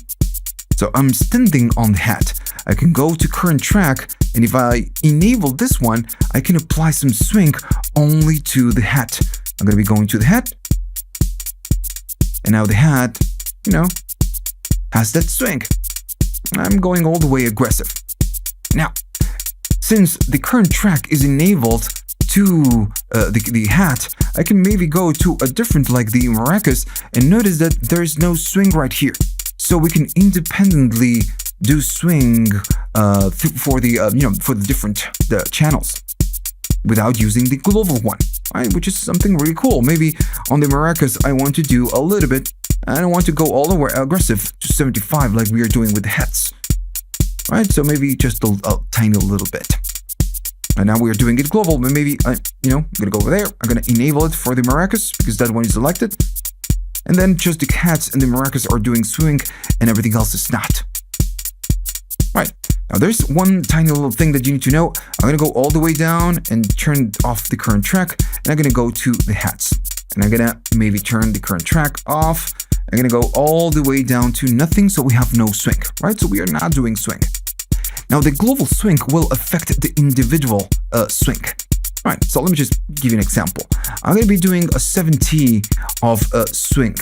So I'm standing on the hat. I can go to current track, and if I enable this one, I can apply some swing only to the hat. I'm going to be going to the hat. And now the hat, has that swing. I'm going all the way aggressive. Now, since the current track is enabled to the hat, I can maybe go to a different, like the maracas, and notice that there is no swing right here. So we can independently do swing for the different channels without using the global one, right? Which is something really cool. Maybe on the maracas, I want to do a little bit. I don't want to go all the way aggressive to 75 like we are doing with the hats. Right, so maybe just a tiny little bit. And now we are doing it global, but maybe, I'm gonna go over there. I'm gonna enable it for the maracas because that one is selected. And then just the cats and the maracas are doing swing and everything else is not. Right, now there's one tiny little thing that you need to know. I'm gonna go all the way down and turn off the current track. And I'm gonna go to the hats. And I'm gonna maybe turn the current track off. I'm gonna go all the way down to nothing, so we have no swing, right? So we are not doing swing. Now the global swing will affect the individual swing. Right, so let me just give you an example. I'm gonna be doing a 70 of a swing.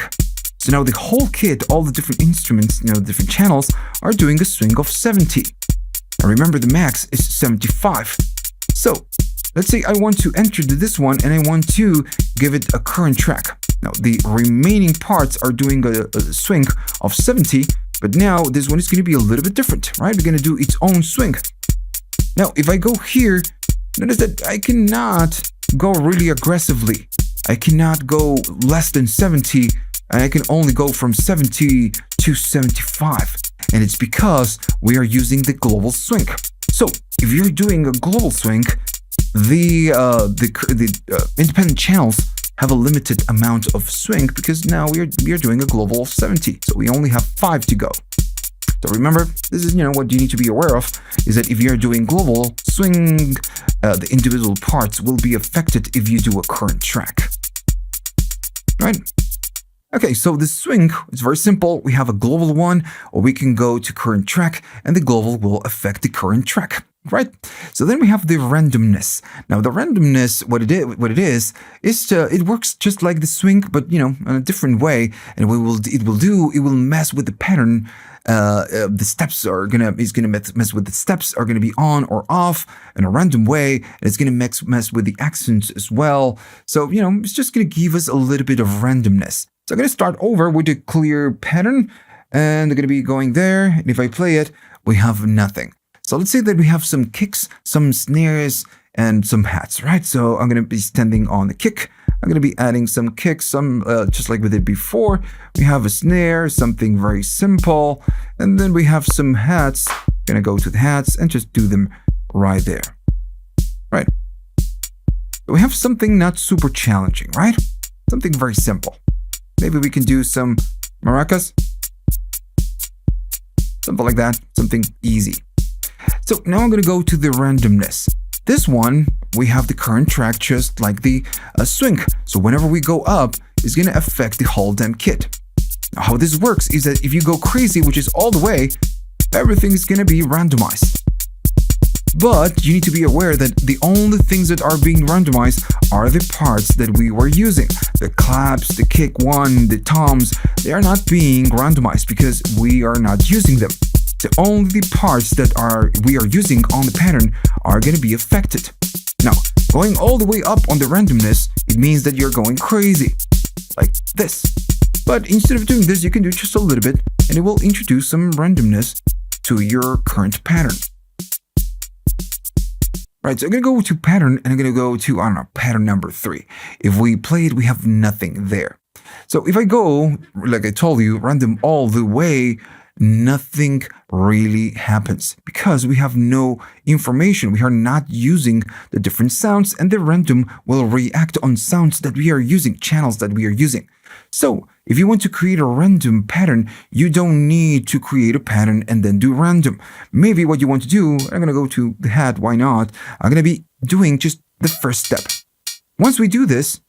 So now the whole kit, all the different instruments, different channels are doing a swing of 70. And remember the max is 75. So let's say I want to enter this one and I want to give it a current track. Now the remaining parts are doing a swing of 70, but now this one is going to be a little bit different, right? We're going to do its own swing. Now if I go here, notice that I cannot go really aggressively. I cannot go less than 70, and I can only go from 70 to 75. And it's because we are using the global swing. So if you're doing a global swing, the independent channels have a limited amount of swing because now we are doing a global of 70. So we only have 5 to go. So remember, this is what you need to be aware of is that if you're doing global swing, the individual parts will be affected if you do a current track. Right? Okay, so the swing is very simple. We have a global one, or we can go to current track, and the global will affect the current track. Right? So then we have the randomness. Now the randomness, what it is it works just like the swing, but in a different way. And it will mess with the pattern. The steps is gonna mess with the steps are gonna be on or off in a random way. And it's gonna mess with the accents as well. So it's just gonna give us a little bit of randomness. So I'm gonna start over with a clear pattern, and they're gonna be going there. And if I play it, we have nothing. So let's say that we have some kicks, some snares, and some hats, right? So I'm going to be standing on the kick. I'm going to be adding some kicks, just like we did before. We have a snare, something very simple. And then we have some hats. I'm going to go to the hats and just do them right there. Right. So we have something not super challenging, right? Something very simple. Maybe we can do some maracas. Something like that. Something easy. So now I'm going to go to the randomness. This one, we have the current track just like the swing. So whenever we go up, it's going to affect the whole damn kit. Now how this works is that if you go crazy, which is all the way, everything is going to be randomized. But you need to be aware that the only things that are being randomized are the parts that we were using. The claps, the kick one, the toms, they are not being randomized because we are not using them. The only parts that we are using on the pattern are going to be affected. Now, going all the way up on the randomness, it means that you're going crazy, like this. But instead of doing this, you can do just a little bit, and it will introduce some randomness to your current pattern. Right, so I'm going to go to pattern, and I'm going to go to, pattern number 3. If we play it, we have nothing there. So if I go, like I told you, random all the way, nothing really happens because we have no information. We are not using the different sounds, and the random will react on sounds that we are using, channels that we are using. So if you want to create a random pattern, you don't need to create a pattern and then do random. Maybe what you want to do, I'm going to go to the hat, why not? I'm going to be doing just the first step. Once we do this,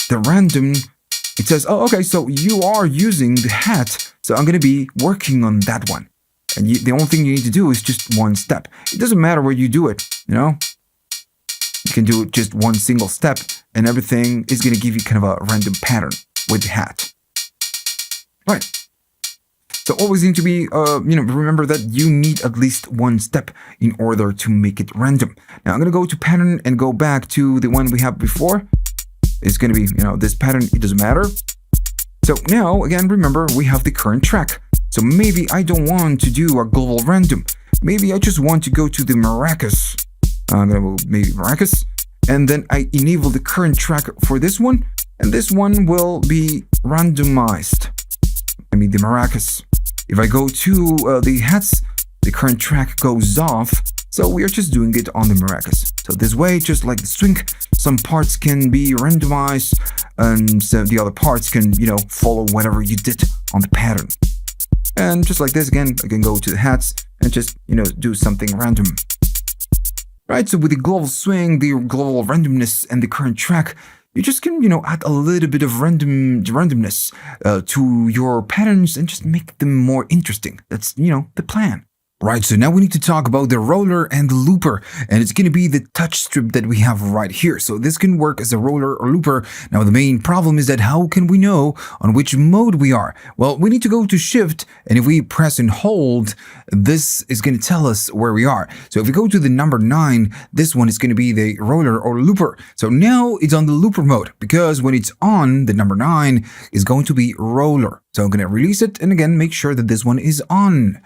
the random, it says, oh, okay, so you are using the hat. So I'm going to be working on that one. And the only thing you need to do is just one step. It doesn't matter where you do it, You can do just one single step and everything is going to give you kind of a random pattern with the hat. Right. So always need to be, remember that you need at least one step in order to make it random. Now I'm going to go to pattern and go back to the one we have before. It's going to be, this pattern, it doesn't matter. So now, again, remember, we have the current track. So maybe I don't want to do a global random. Maybe I just want to go to the maracas. I'm going to move maybe maracas. And then I enable the current track for this one. And this one will be randomized. The maracas. If I go to the hats, the current track goes off. So we are just doing it on the maracas. So this way, just like the swing, some parts can be randomized and so the other parts can, follow whatever you did on the pattern. And just like this, again, I can go to the hats and just, do something random. Right, so with the global swing, the global randomness, and the current track, you just can, add a little bit of randomness to your patterns and just make them more interesting. That's, the plan. Right, so now we need to talk about the roller and the looper, and it's going to be the touch strip that we have right here. So this can work as a roller or looper. Now the main problem is that how can we know on which mode we are? Well, we need to go to shift, and if we press and hold, this is going to tell us where we are. So if we go to the number 9, this one is going to be the roller or looper. So now it's on the looper mode, because when it's on, the number 9 is going to be roller. So I'm going to release it, and again, make sure that this one is on.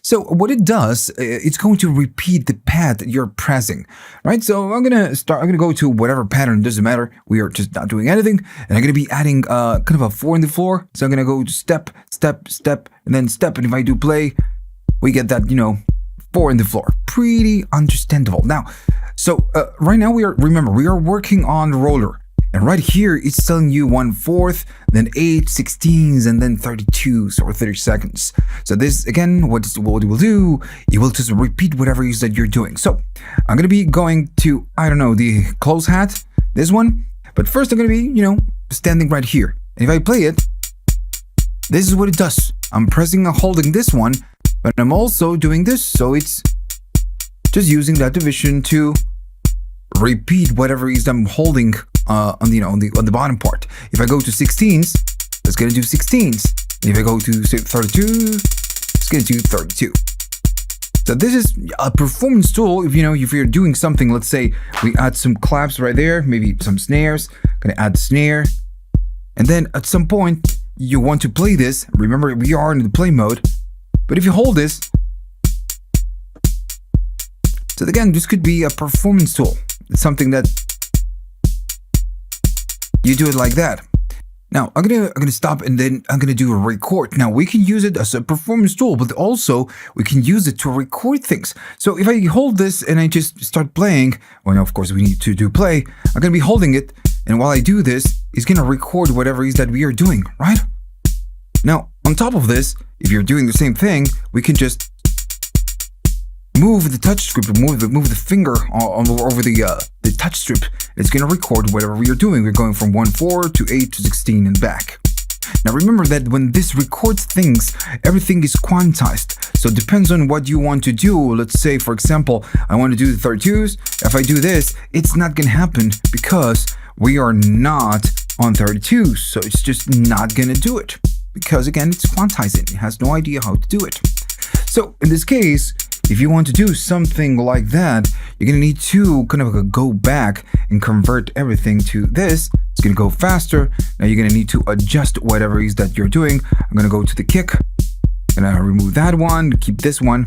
So what it does, it's going to repeat the pad that you're pressing, right? So I'm going to go to whatever pattern, doesn't matter. We are just not doing anything. And I'm going to be adding kind of a 4 in the floor. So I'm going to go to step, step, step, and then step. And if I do play, we get that, 4 in the floor. Pretty understandable. Now, so right now we are working on working And right here, it's telling you 1/4, then 8, 16s, and then 32s or 30 seconds. So this, again, what it will do, it will just repeat whatever it is that you're doing. So I'm going to be going to, the close hat, this one. But first I'm going to be, standing right here. And if I play it, this is what it does. I'm pressing and holding this one, but I'm also doing this. So it's just using that division to repeat whatever it is I'm holding on the bottom part. If I go to 16s, it's going to do 16s. If I go to 32, it's going to do 32. So this is a performance tool. If you're doing something, let's say we add some claps right there, maybe some snares. Going to add the snare, and then at some point you want to play this. Remember, we are in the play mode. But if you hold this, so again, this could be a performance tool. It's something that you do it like that. Now, I'm gonna stop, and then I'm gonna do a record. Now, we can use it as a performance tool, but also we can use it to record things. So if I hold this and I just start playing, well, now, of course, we need to do play. I'm gonna be holding it, and while I do this, it's gonna record whatever it is that we are doing, right? Now, on top of this, if you're doing the same thing, we can just move the touch strip, move the finger over the touch strip. It's going to record whatever we are doing. We're going from 1/4 to 8 to 16 and back. Now remember that when this records things, everything is quantized. So it depends on what you want to do. Let's say, for example, I want to do the 32s. If I do this, it's not going to happen because we are not on 32. So it's just not going to do it. Because again, it's quantizing. It has no idea how to do it. So in this case, if you want to do something like that, you're going to need to kind of go back and convert everything to this. It's going to go faster. Now you're going to need to adjust whatever it is that you're doing. I'm going to go to the kick. I'm going to remove that one, keep this one.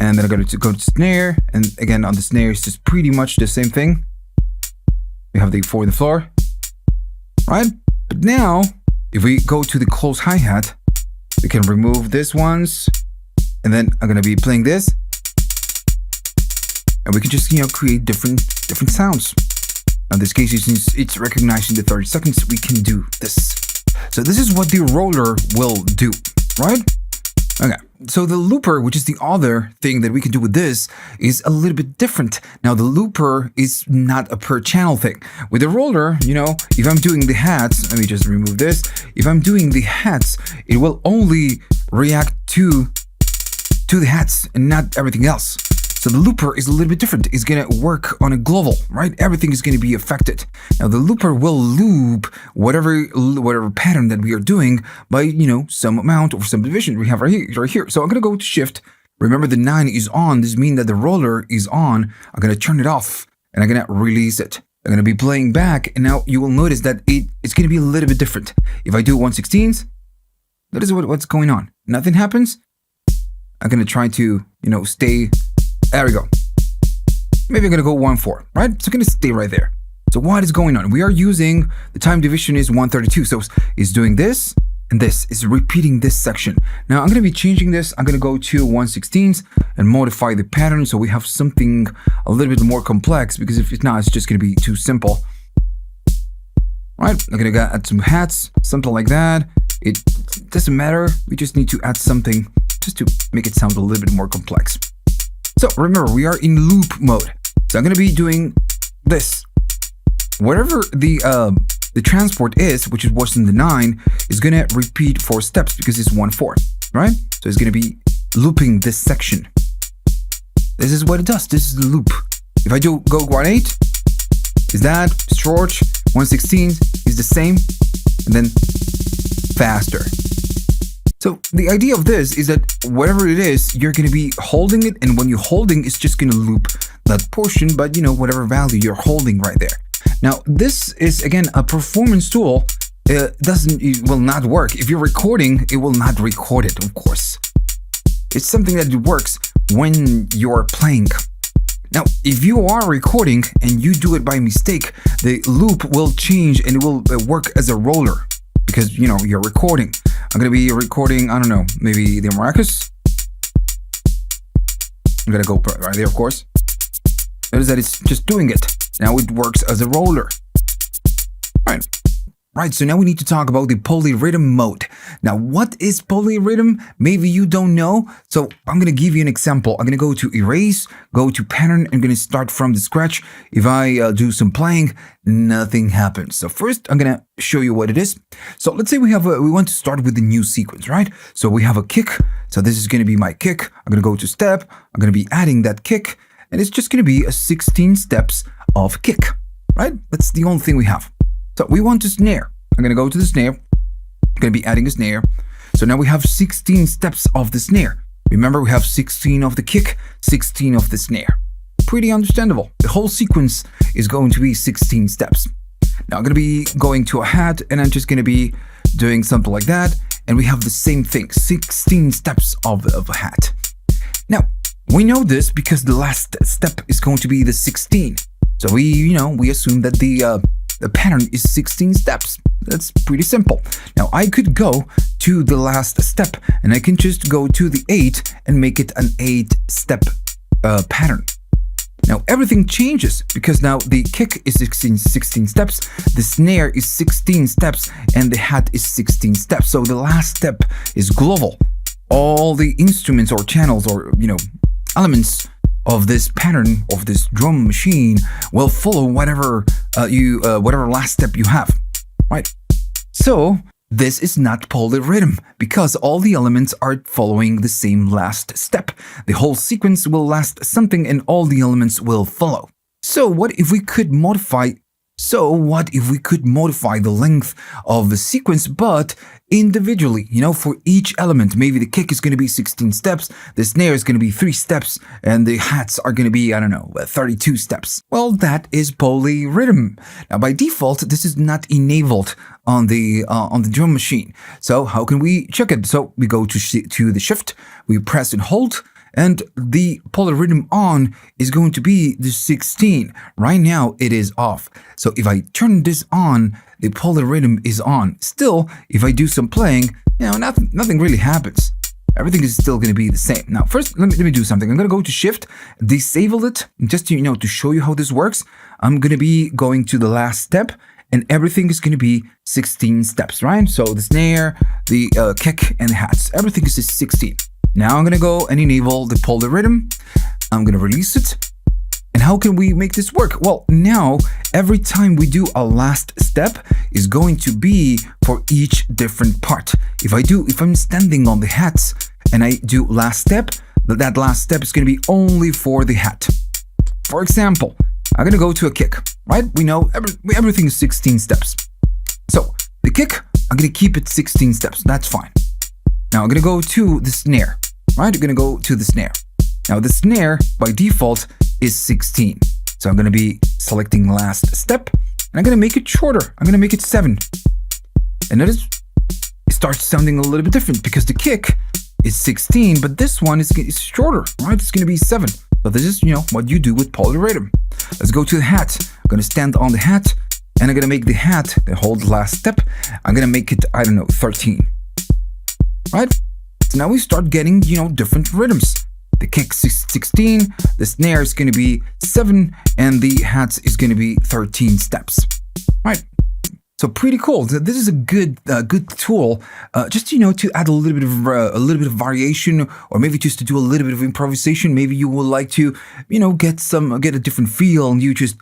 And then I'm going to go to snare. And again, on the snare, it's just pretty much the same thing. We have the 4 in the floor, right? But now, if we go to the close hi-hat, we can remove this ones. And then I'm going to be playing this. And we can just, create different sounds. In this case, since it's recognizing the 30 seconds, we can do this. So this is what the roller will do, right? Okay. So the looper, which is the other thing that we can do with this, is a little bit different. Now, the looper is not a per channel thing. With the roller, if I'm doing the hats, let me just remove this. If I'm doing the hats, it will only react to the hats and not everything else. So the looper is a little bit different. It's going to work on a global, right? Everything is going to be affected. Now the looper will loop whatever pattern that we are doing by, some amount or some division we have right here. So I'm going to go to shift. Remember, the 9 is on. This means that the roller is on. I'm going to turn it off and I'm going to release it. I'm going to be playing back, and now you will notice that it's going to be a little bit different. If I do 1/16, notice what's going on. Nothing happens. I'm going to try to, stay. There we go. Maybe I'm going to go 1/4, right? So I'm going to stay right there. So what is going on? We are using, the time division is 132. So it's doing this, and this is repeating this section. Now I'm going to be changing this. I'm going to go to 1/16 and modify the pattern so we have something a little bit more complex, because if not, it's just going to be too simple. Right, I'm going to add some hats, something like that. It doesn't matter. We just need to add something just to make it sound a little bit more complex. So remember, we are in loop mode. So I'm going to be doing this. Whatever the transport is, which was in the 9, is going to repeat 4 steps because it's 1/4, right? So it's going to be looping this section. This is what it does. This is the loop. If I do go 1/8, is that short? 1/16 is the same, and then faster. So the idea of this is that whatever it is, you're going to be holding it, and when you're holding, it's just going to loop that portion, but whatever value you're holding right there. Now, this is, again, a performance tool. It will not work. If you're recording, it will not record it, of course. It's something that works when you're playing. Now, if you are recording and you do it by mistake, the loop will change and it will work as a roller because, you're recording. I'm going to be recording, I don't know, maybe the maracas. I'm going to go right there, of course. Notice that it's just doing it. Now it works as a roller. Right, so now we need to talk about the polyrhythm mode. Now, what is polyrhythm? Maybe you don't know. So I'm going to give you an example. I'm going to go to erase, go to pattern. I'm going to start from the scratch. If I do some playing, nothing happens. So first, I'm going to show you what it is. So let's say we want to start with the new sequence, right? So we have a kick. So this is going to be my kick. I'm going to go to step. I'm going to be adding that kick. And it's just going to be a 16 steps of kick, right? That's the only thing we have. So we want a snare. I'm going to go to the snare. I'm going to be adding a snare. So now we have 16 steps of the snare. Remember, we have 16 of the kick, 16 of the snare. Pretty understandable. The whole sequence is going to be 16 steps. Now I'm going to be going to a hat, and I'm just going to be doing something like that. And we have the same thing, 16 steps of a hat. Now, we know this because the last step is going to be the 16. So we assume that the pattern is 16 steps. That's pretty simple. Now I could go to the last step and I can just go to the 8 and make it an 8-step pattern. Now everything changes because now the kick is 16 steps, the snare is 16 steps, and the hat is 16 steps. So the last step is global. All the instruments or channels or elements of this pattern of this drum machine will follow whatever whatever last step you have, right? So this is not polyrhythm because all the elements are following the same last step. The whole sequence will last something and all the elements will follow. So what if we could modify the length of the sequence, but individually, for each element? Maybe the kick is going to be 16 steps, the snare is going to be 3 steps, and the hats are going to be, 32 steps. Well, that is polyrhythm. Now, by default, this is not enabled on the drum machine. So how can we check it? So we go to the shift, we press and hold, and the polyrhythm on is going to be the 16. Right now, it is off. So if I turn this on, the polyrhythm is on. Still, if I do some playing, nothing really happens. Everything is still going to be the same. Now, first, let me do something. I'm going to go to shift, disable it, just to show you how this works. I'm going to be going to the last step, and everything is going to be 16 steps, right? So the snare, the kick, and the hats, everything is 16. Now I'm going to go and enable the polyrhythm. I'm going to release it. And how can we make this work? Well, now every time we do a last step is going to be for each different part. If I'm standing on the hats and I do last step, that last step is going to be only for the hat. For example, I'm going to go to a kick, right? We know everything is 16 steps. So the kick, I'm going to keep it 16 steps. That's fine. Now I'm going to go to the snare, right? I'm going to go to the snare. Now the snare by default is 16. So I'm going to be selecting last step and I'm going to make it shorter. I'm going to make it 7. And notice it starts sounding a little bit different because the kick is 16, but this one is shorter, right? It's going to be 7. So this is, what you do with polyrhythm. Let's go to the hat. I'm going to stand on the hat and I'm going to make the hat, hold the last step. I'm going to make it, 13. right? So now we start getting, different rhythms. The kick 16, the snare is going to be 7, and the hats is going to be 13 steps, right? So pretty cool. This is a good tool, just to add a little bit of variation, or maybe just to do a little bit of improvisation. Maybe you would like to, get a different feel, and you just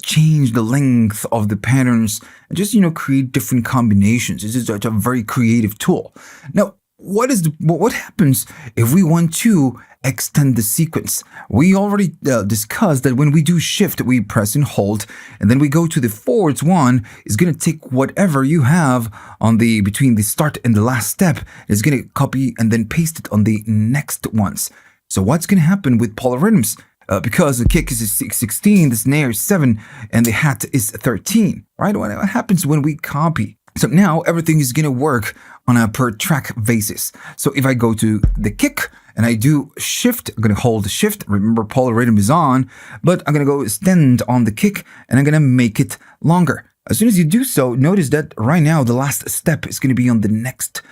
change the length of the patterns and just create different combinations. This is a very creative tool. Now, what happens if we want to extend the sequence? We already discussed that when we do shift, we press and hold, and then we go to the forwards one. Is going to take whatever you have on between the start and the last step. It's going to copy and then paste it on the next ones. So what's going to happen with polyrhythms? Because the kick is 16, the snare is 7, and the hat is 13, right? What happens when we copy? So now everything is going to work on a per track basis. So if I go to the kick and I do shift, I'm going to hold the shift. Remember, polyrhythm is on, but I'm going to go extend on the kick and I'm going to make it longer. As soon as you do so, notice that right now the last step is going to be on the next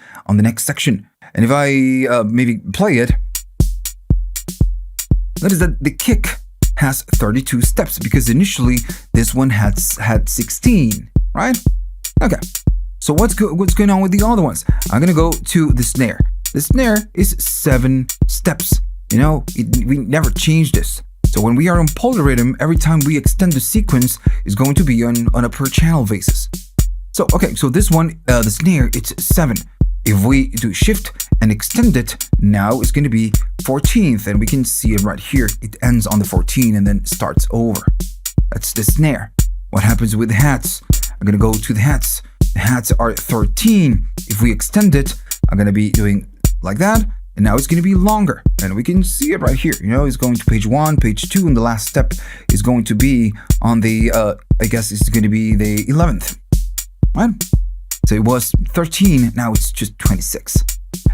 section. And if I maybe play it, notice that the kick has 32 steps because initially this one had 16, right? Okay. So what's going on with the other ones? I'm going to go to the snare. The snare is 7 steps. We never changed this. So when we are on polyrhythm, every time we extend the sequence is going to be on a per channel basis. So, okay, so this one, the snare, it's 7. If we do shift and extend it, now it's going to be 14th, and we can see it right here. It ends on the 14 and then starts over. That's the snare. What happens with the hats? I'm going to go to the hats. The hats are 13. If we extend it, I'm going to be doing like that. And now it's going to be longer. And we can see it right here. It's going to page 1, page 2, and the last step is going to be on the, I guess it's going to be the 11th. Right? So it was 13, now it's just 26.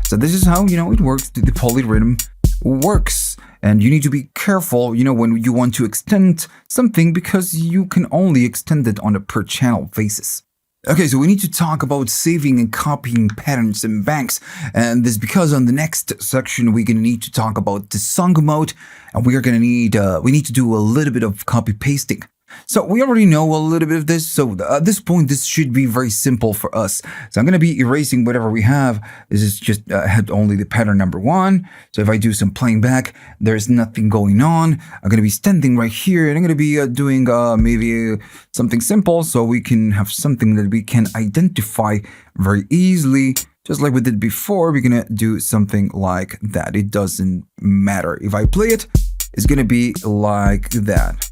So this is how, it works. The polyrhythm works. And you need to be careful, when you want to extend something, because you can only extend it on a per channel basis. Okay, so we need to talk about saving and copying patterns and banks. And this because on the next section, we're going to need to talk about the song mode. And we need to do a little bit of copy pasting. So we already know a little bit of this. So at this point, this should be very simple for us. So I'm going to be erasing whatever we have. This is just had only the pattern number 1. So if I do some playing back, there's nothing going on. I'm going to be standing right here, and I'm going to be doing maybe something simple so we can have something that we can identify very easily. Just like we did before, we're going to do something like that. It doesn't matter. If I play it, it's going to be like that.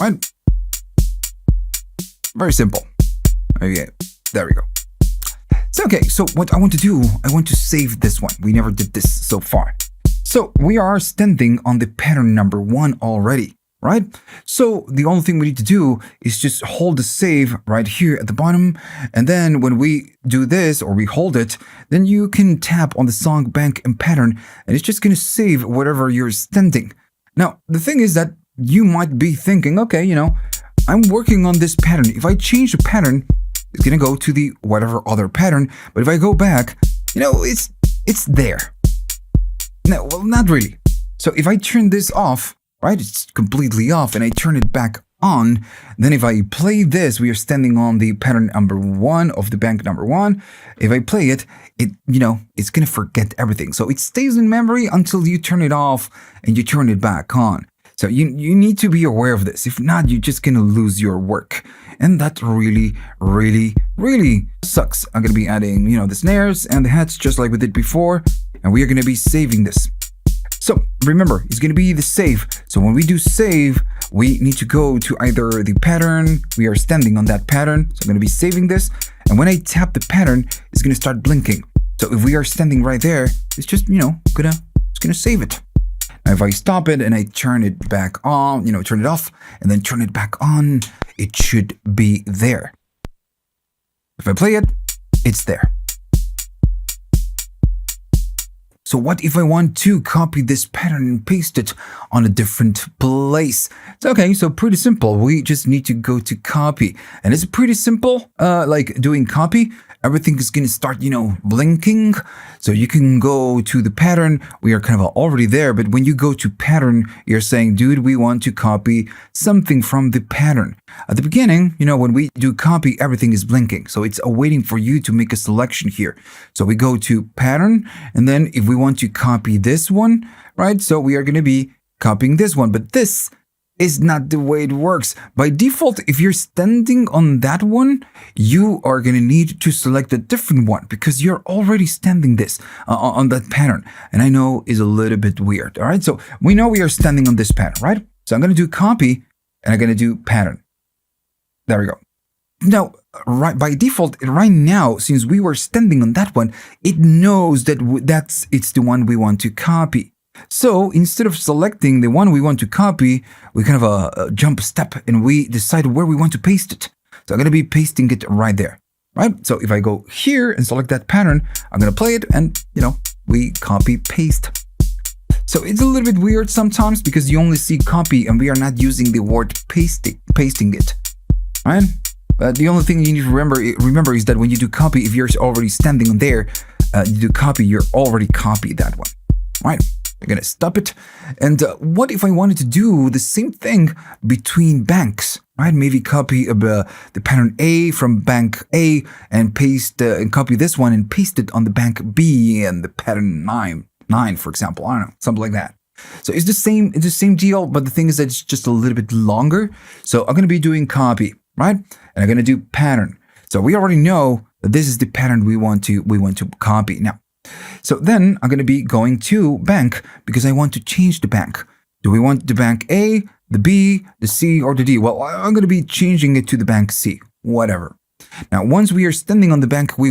Right? Very simple. Okay, there we go. So, okay, so what I want to do, I want to save this one. We never did this so far. So we are standing on the pattern number 1 already, right? So the only thing we need to do is just hold the save right here at the bottom. And then when we do this, or we hold it, then you can tap on the song bank and pattern, and it's just going to save whatever you're standing. Now, the thing is that you might be thinking, okay, I'm working on this pattern. If I change the pattern, it's going to go to the whatever other pattern. But if I go back, it's there. No, well, not really. So if I turn this off, right, it's completely off, and I turn it back on, then if I play this, we are standing on the pattern number 1 of the bank number 1. If I play it, it's going to forget everything. So it stays in memory until you turn it off and you turn it back on. So you need to be aware of this. If not, you're just going to lose your work. And that really, really, really sucks. I'm going to be adding, the snares and the hats just like we did before. And we are going to be saving this. So remember, it's going to be the save. So when we do save, we need to go to either the pattern. We are standing on that pattern. So I'm going to be saving this. And when I tap the pattern, it's going to start blinking. So if we are standing right there, it's just, it's going to save it. Now, if I stop it and I turn it back on, turn it off and then turn it back on, it should be there. If I play it, it's there. So what if I want to copy this pattern and paste it on a different place? place. So, okay, so pretty simple. We just need to go to copy. And it's pretty simple, like doing copy. Everything is going to start, blinking. So you can go to the pattern. We are kind of already there. But when you go to pattern, you're saying, dude, we want to copy something from the pattern. At the beginning, when we do copy, everything is blinking. So it's waiting for you to make a selection here. So we go to pattern. And then if we want to copy this one, right? So we are going to be copying this one. But this is not the way it works. By default, if you're standing on that one, you are going to need to select a different one because you're already standing this on that pattern. And I know is a little bit weird. All right. So we know we are standing on this pattern, right? So I'm going to do copy and I'm going to do pattern. There we go. Now, right by default, right now, since we were standing on that one, it knows that it's the one we want to copy. So instead of selecting the one we want to copy, we kind of jump a step and we decide where we want to paste it. So I'm going to be pasting it right there, right? So if I go here and select that pattern, I'm going to play it and, we copy paste. So it's a little bit weird sometimes because you only see copy and we are not using the word pasting it, right? But the only thing you need to remember is that when you do copy, if you're already standing there, you do copy, you're already copied that one, right? I'm going to stop it. And what if I wanted to do the same thing between banks, right? Maybe copy the pattern A from bank A and paste and copy this one and paste it on the bank B and the pattern 9, for example. I don't know, something like that. So it's the same deal, but the thing is that it's just a little bit longer. So I'm going to be doing copy, right? And I'm going to do pattern. So we already know that this is the pattern we want to copy. Now, so then I'm going to be going to bank because I want to change the bank. Do we want the bank A, the B, the C, or the D? Well, I'm going to be changing it to the bank C, whatever. Now, once we are standing on the bank we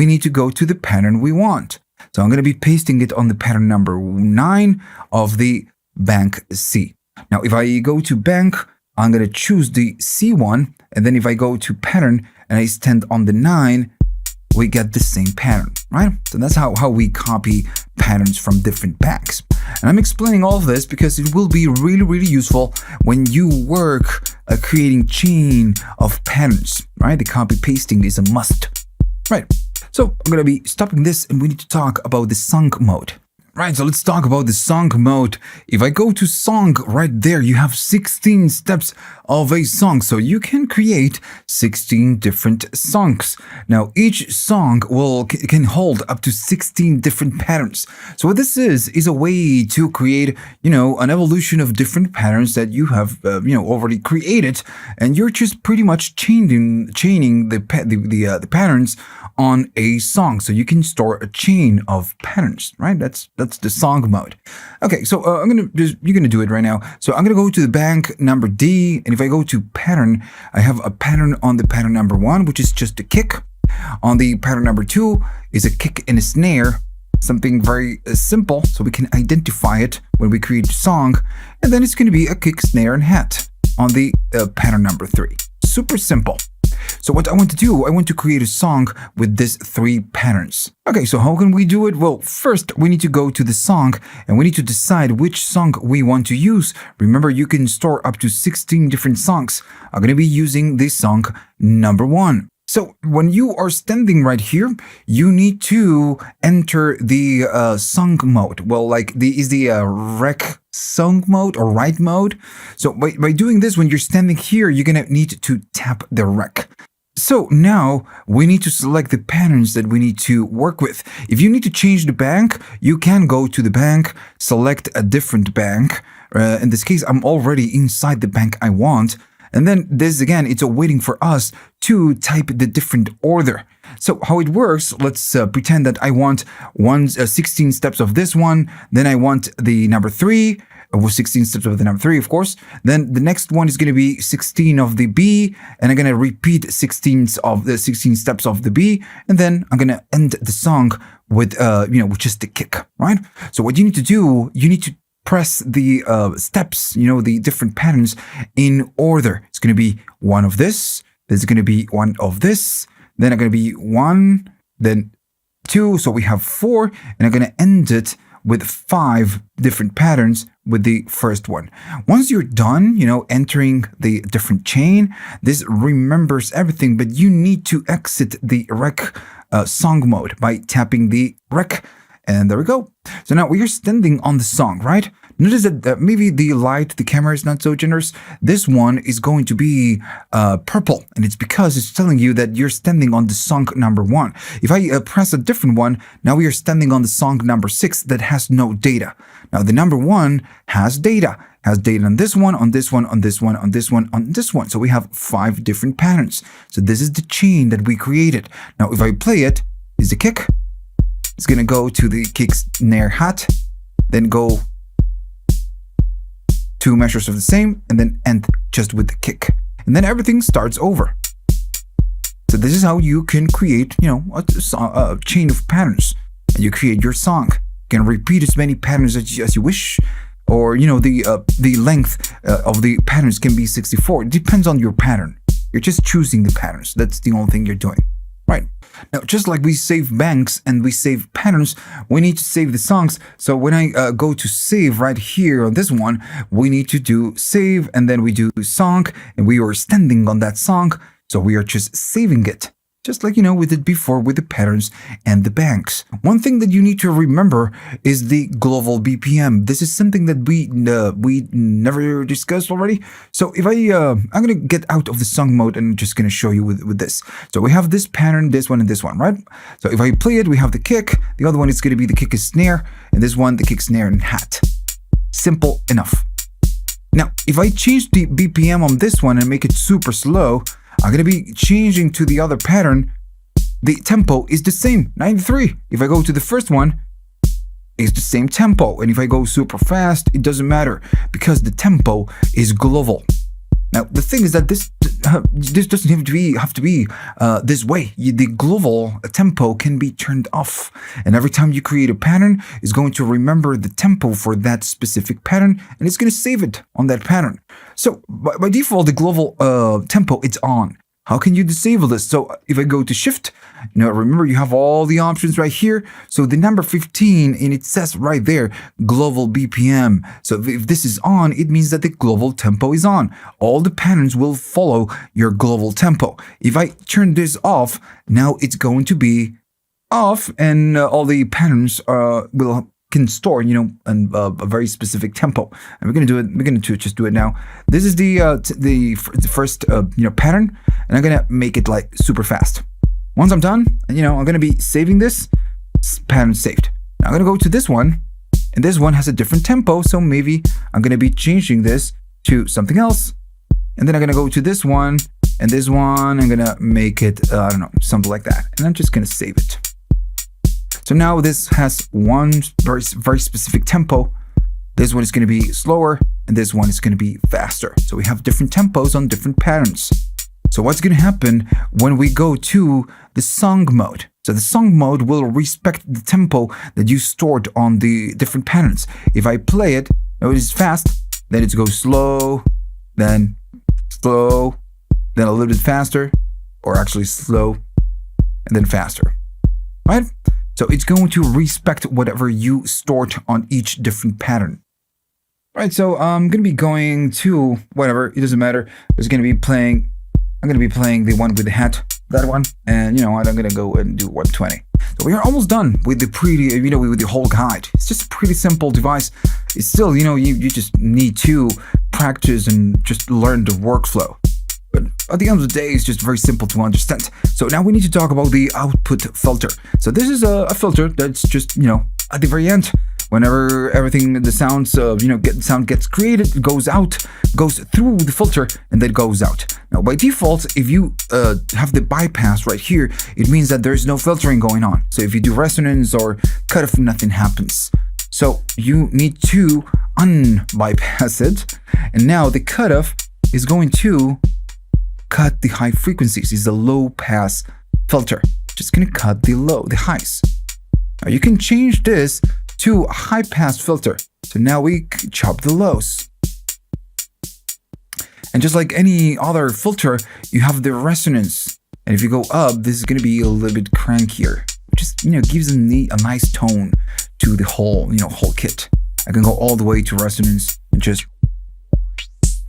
need to go to the pattern we want. So I'm going to be pasting it on the pattern number 9 of the bank C. Now, if I go to bank, I'm going to choose the C one. And then if I go to pattern and I stand on the 9, we get the same pattern, right? So that's how we copy patterns from different banks. And I'm explaining all of this because it will be really, really useful when you work creating chain of patterns, right? The copy pasting is a must, right? So I'm going to be stopping this and we need to talk about the song mode. Right, so let's talk about the song mode. If I go to song right there, you have 16 steps of a song. So you can create 16 different songs. Now, each song can hold up to 16 different patterns. So what this is a way to create, an evolution of different patterns that you have, already created. And you're just pretty much chaining the patterns on a song. So you can store a chain of patterns, right? That's the song mode. Okay, so you're gonna do it right now. So I'm gonna go to the bank number D, and if I go to pattern, I have a pattern on the pattern number 1, which is just a kick. On the pattern number 2 is a kick and a snare, something very simple, so we can identify it when we create a song. And then it's gonna be a kick, snare, and hat on the pattern number 3. Super simple. So what I want to do, I want to create a song with these 3 patterns. Okay, so how can we do it? Well, first we need to go to the song and we need to decide which song we want to use. Remember, you can store up to 16 different songs. I'm going to be using this song number 1. So when you are standing right here, you need to enter the song mode. Well, is the rec song mode or write mode. So by doing this, when you're standing here, you're going to need to tap the rec. So now we need to select the patterns that we need to work with. If you need to change the bank, you can go to the bank, select a different bank. In this case, I'm already inside the bank I want. And then this again, it's waiting for us to type the different order. So how it works, let's pretend that I want 16 steps of this one. Then I want the number 3, with 16 steps of the number 3, of course. Then the next one is going to be 16 of the B, and I'm going to repeat 16 steps of the B, and then I'm going to end the song with with just the kick, right? So what you need to do, you need to press the steps, the different patterns in order. It's going to be one of this, there's going to be one of this, then I'm going to be 1, then 2, so we have 4, and I'm going to end it with 5 different patterns with the first one. Once you're done, entering the different chain, this remembers everything, but you need to exit the rec song mode by tapping the rec. And there we go. So now we are standing on the song, right? Notice that maybe the light, the camera is not so generous. This one is going to be purple, and it's because it's telling you that you're standing on the song number 1. If I press a different one, now we are standing on the song number 6 that has no data. Now the number 1 has data on this one, on this one, on this one, on this one, on this one. So we have 5 different patterns. So this is the chain that we created. Now if I play it, is the kick. It's going to go to the kick, snare, hat, then go 2 measures of the same, and then end just with the kick. And then everything starts over. So this is how you can create, a chain of patterns. And you create your song. You can repeat as many patterns as you wish. Or, the length of the patterns can be 64. It depends on your pattern. You're just choosing the patterns. That's the only thing you're doing. Right. Now, just like we save banks and we save patterns, we need to save the songs. So when I go to save right here on this one, we need to do save, and then we do song, and we are standing on that song. So we are just saving it. Just like, we did before with the patterns and the banks. One thing that you need to remember is the global BPM. This is something that we never discussed already. So if I'm going to get out of the song mode and I'm just going to show you with this. So we have this pattern, this one, and this one, right? So if I play it, we have the kick. The other one is going to be the kick is snare. And this one, the kick, snare, and hat. Simple enough. Now, if I change the BPM on this one and make it super slow, I'm going to be changing to the other pattern. The tempo is the same, 93. If I go to the first one, it's the same tempo. And if I go super fast, it doesn't matter because the tempo is global. Now, the thing is that this doesn't have to be this way. The global tempo can be turned off. And every time you create a pattern, it's going to remember the tempo for that specific pattern, and it's going to save it on that pattern. So by default, the global tempo, it's on. How can you disable this? So if I go to shift, remember you have all the options right here. So the number 15, and it says right there, global BPM. So if this is on, it means that the global tempo is on. All the patterns will follow your global tempo. If I turn this off, now it's going to be off, and all the patterns can store, a very specific tempo. And we're going to do it. We're going to just do it now. This is the first, pattern, and I'm going to make it like super fast. Once I'm done, I'm going to be saving this pattern saved. Now I'm going to go to this one, and this one has a different tempo. So maybe I'm going to be changing this to something else. And then I'm going to go to this one, and this one, I'm going to make it, something like that. And I'm just going to save it. So now this has one very, very specific tempo. This one is going to be slower, and this one is going to be faster. So we have different tempos on different patterns. So what's going to happen when we go to the song mode? So the song mode will respect the tempo that you stored on the different patterns. If I play it, now it is fast, then it goes slow, then a little bit faster, or actually slow, and then faster, right? So it's going to respect whatever you stored on each different pattern. Right, so I'm going to be going to whatever, it doesn't matter. I'm going to be playing the one with the hat, that one, and I'm going to go and do 120. So we are almost done with the with the whole guide. It's just a pretty simple device. It's still, you just need to practice and just learn the workflow. But at the end of the day, it's just very simple to understand. So now we need to talk about the output filter. So this is a filter that's just, at the very end, whenever the sound gets created, it goes through the filter, and then goes out. Now, by default, if you have the bypass right here, it means that there's no filtering going on. So if you do resonance or cutoff, nothing happens. So you need to unbypass it. And now the cutoff is going to cut the high frequencies. It's a low pass filter. Just gonna cut the highs. Now you can change this to a high pass filter. So now we chop the lows. And just like any other filter, you have the resonance. And if you go up, this is gonna be a little bit crankier. Just gives a nice tone to the whole, whole kit. I can go all the way to resonance and just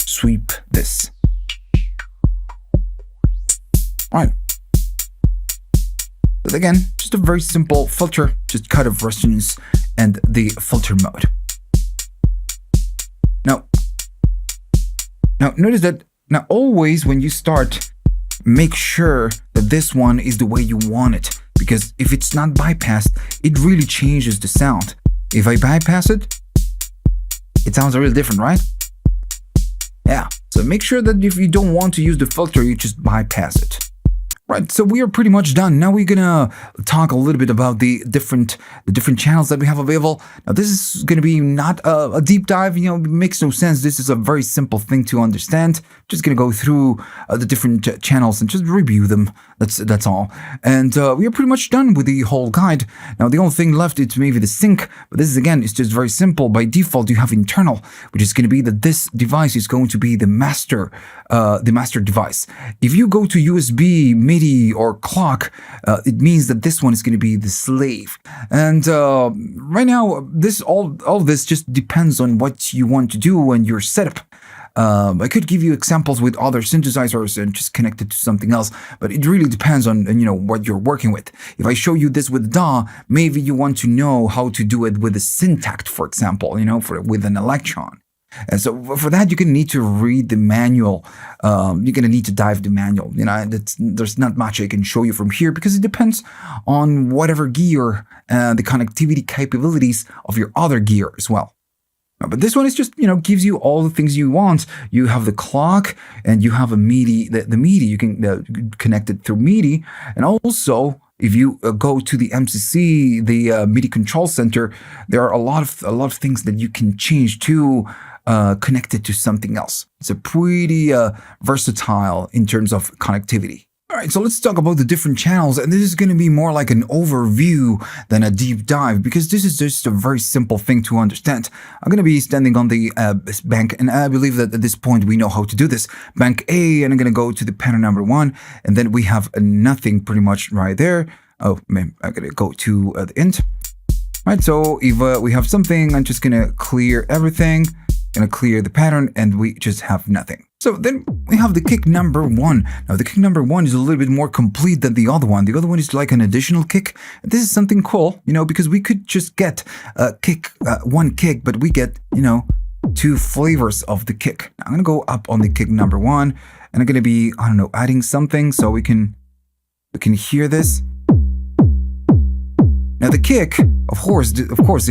sweep this. Right. But again, just a very simple filter, just cut off resonance and the filter mode. Now notice that now always when you start, make sure that this one is the way you want it, because if it's not bypassed, it really changes the sound. If I bypass it, it sounds really different, right? Yeah, so make sure that if you don't want to use the filter, you just bypass it. Right, so we are pretty much done. Now we're gonna talk a little bit about the different channels that we have available. Now this is gonna be not a deep dive, it makes no sense. This is a very simple thing to understand. Just gonna go through the different channels and just review them. That's all. And we are pretty much done with the whole guide. Now the only thing left is maybe the sync, but this is again, it's just very simple. By default, you have internal, which is gonna be that this device is going to be the master device. If you go to USB, MIDI, or clock, it means that this one is going to be the slave. And right now, all this just depends on what you want to do and your setup. I could give you examples with other synthesizers and just connect it to something else, but it really depends on what you're working with. If I show you this with DAW, maybe you want to know how to do it with a syntact, for example, with an electron. And so for that, you're going to need to read the manual. You're going to need to dive the manual. There's not much I can show you from here because it depends on whatever gear and the connectivity capabilities of your other gear as well. But this one is just, gives you all the things you want. You have the clock and you have a MIDI. The MIDI, you can connect it through MIDI. And also, if you go to the MCC, the MIDI control center, there are a lot of things that you can change to connected to something else. It's a pretty versatile in terms of connectivity. All right, so let's talk about the different channels, and this is going to be more like an overview than a deep dive because this is just a very simple thing to understand. I'm going to be standing on the bank, and I believe that at this point we know how to do this. Bank A, and I'm going to go to the pattern number 1, and then we have nothing pretty much right there. Oh, man, I'm going to go to the int. All right, so if we have something, I'm just going to clear everything. Gonna clear the pattern and we just have nothing. So then we have the kick number 1. Now the kick number 1 is a little bit more complete than the other one. The other one is like an additional kick. This is something cool, because we could just get a kick, one kick, but we get, 2 flavors of the kick. Now, I'm gonna go up on the kick number 1 and I'm gonna be, adding something so we can hear this. Now the kick, of course,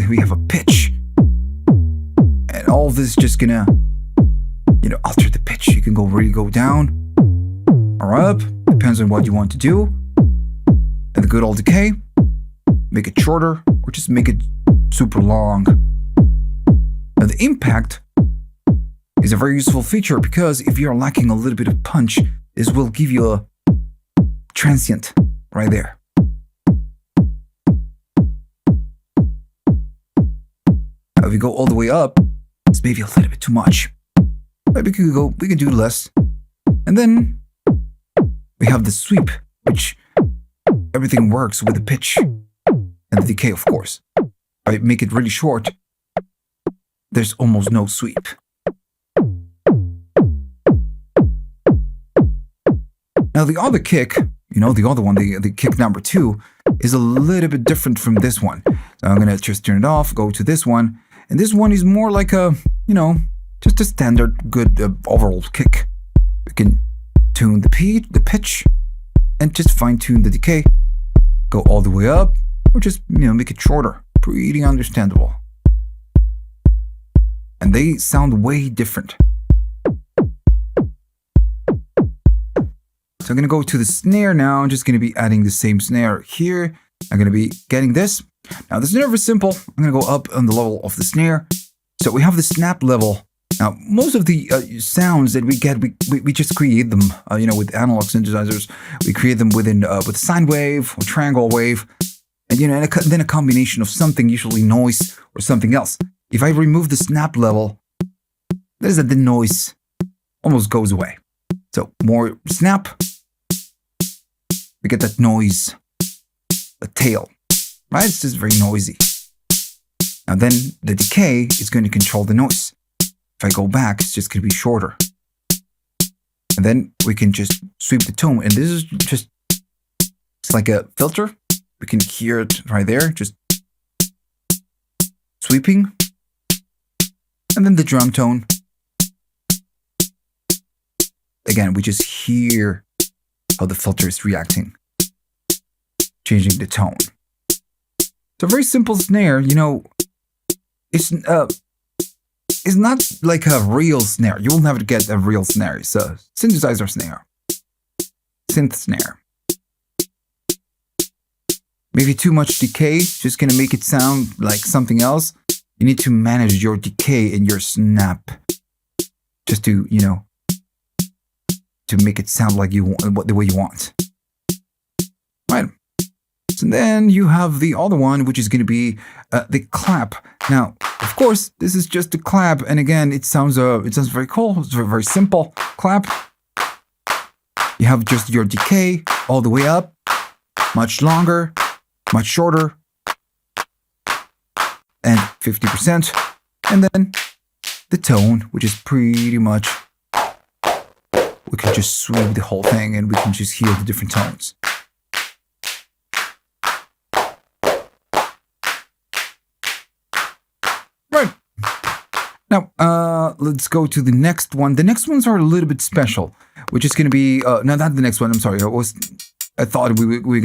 we have a pitch. And all this is just gonna, alter the pitch. You can really go down or up, depends on what you want to do. And the good old decay, make it shorter or just make it super long. Now the impact is a very useful feature because if you're lacking a little bit of punch, this will give you a transient right there. Now if you go all the way up, it's maybe a little bit too much. Maybe we can do less. And then we have the sweep, which everything works with the pitch and the decay, of course. I make it really short. There's almost no sweep. Now the other kick, the other one, the kick number 2, is a little bit different from this one. So I'm gonna just turn it off, go to this one. And this one is more like a, just a standard good overall kick. We can tune the pitch, and just fine tune the decay. Go all the way up, or just, make it shorter. Pretty understandable. And they sound way different. So I'm going to go to the snare now. I'm just going to be adding the same snare here. I'm going to be getting this. Now the snare is simple. I'm going to go up on the level of the snare. So we have the snap level. Now most of the sounds that we get, we just create them, with analog synthesizers. We create them with sine wave or triangle wave, and then a combination of something, usually noise or something else. If I remove the snap level, there's the noise almost goes away. So more snap, we get that noise, the tail, right? It's just very noisy. Now then the decay is going to control the noise. If I go back, it's just going to be shorter. And then we can just sweep the tone. And this is just, it's like a filter. We can hear it right there, just sweeping. And then the drum tone. Again, we just hear how the filter is reacting, changing the tone. It's a very simple snare, you know. It's not like a real snare. You will never get a real snare. It's a synthesizer snare. Synth snare. Maybe too much decay, just gonna make it sound like something else. You need to manage your decay and your snap. Just to, you know, to make it sound like you want, the way you want. Right. And then you have the other one, which is going to be the clap. Now, of course, this is just a clap, and again, it sounds very cool. It's very, very simple clap. You have just your decay all the way up, much longer, much shorter, and 50%, and then the tone, which is pretty much. We can just sweep the whole thing, and we can just hear the different tones. Right. Now, let's go to the next one. The next ones are a little bit special, which is going to be no, not the next one. I'm sorry. I thought we were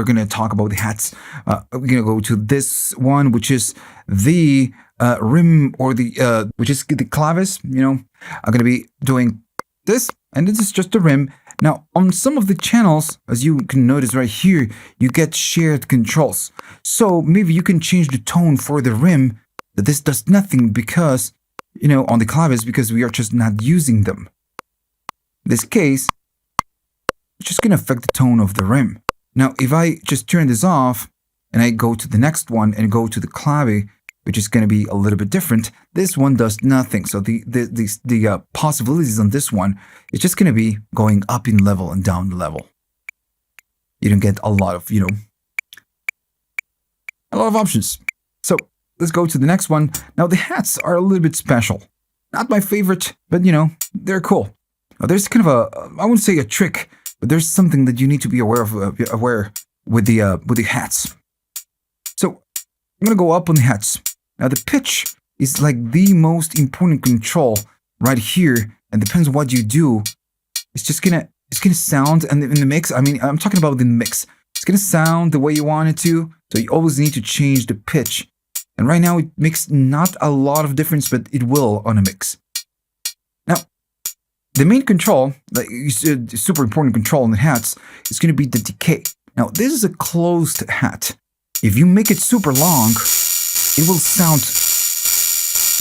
gonna talk about the hats. We're gonna go to this one, which is the rim, or the which is the clavis. You know, I'm gonna be doing this, and this is just the rim. Now, on some of the channels, as you can notice right here, you get shared controls. So maybe you can change the tone for the rim. That this does nothing because, you know, on the clavis, because we are just not using them. In this case, it's just going to affect the tone of the rim. Now, if I just turn this off and I go to the next one and go to the clavi, which is going to be a little bit different, this one does nothing. So the possibilities on this one is just going to be going up in level and down the level. You don't get a lot of, you know, a lot of options. So let's go to the next one. Now, the hats are a little bit special. Not my favorite, but, you know, they're cool. Now, there's kind of a, I wouldn't say a trick, but there's something that you need to be aware of, with the hats. So I'm going to go up on the hats. Now, the pitch is like the most important control right here, and depends on what you do. It's just gonna sound, and in the mix, I mean, I'm talking about the mix. It's gonna sound the way you want it to, so you always need to change the pitch. And right now, it makes not a lot of difference, but it will on a mix. Now, the main control, like super important control in the hats, is gonna be the decay. Now, this is a closed hat. If you make it super long, it will sound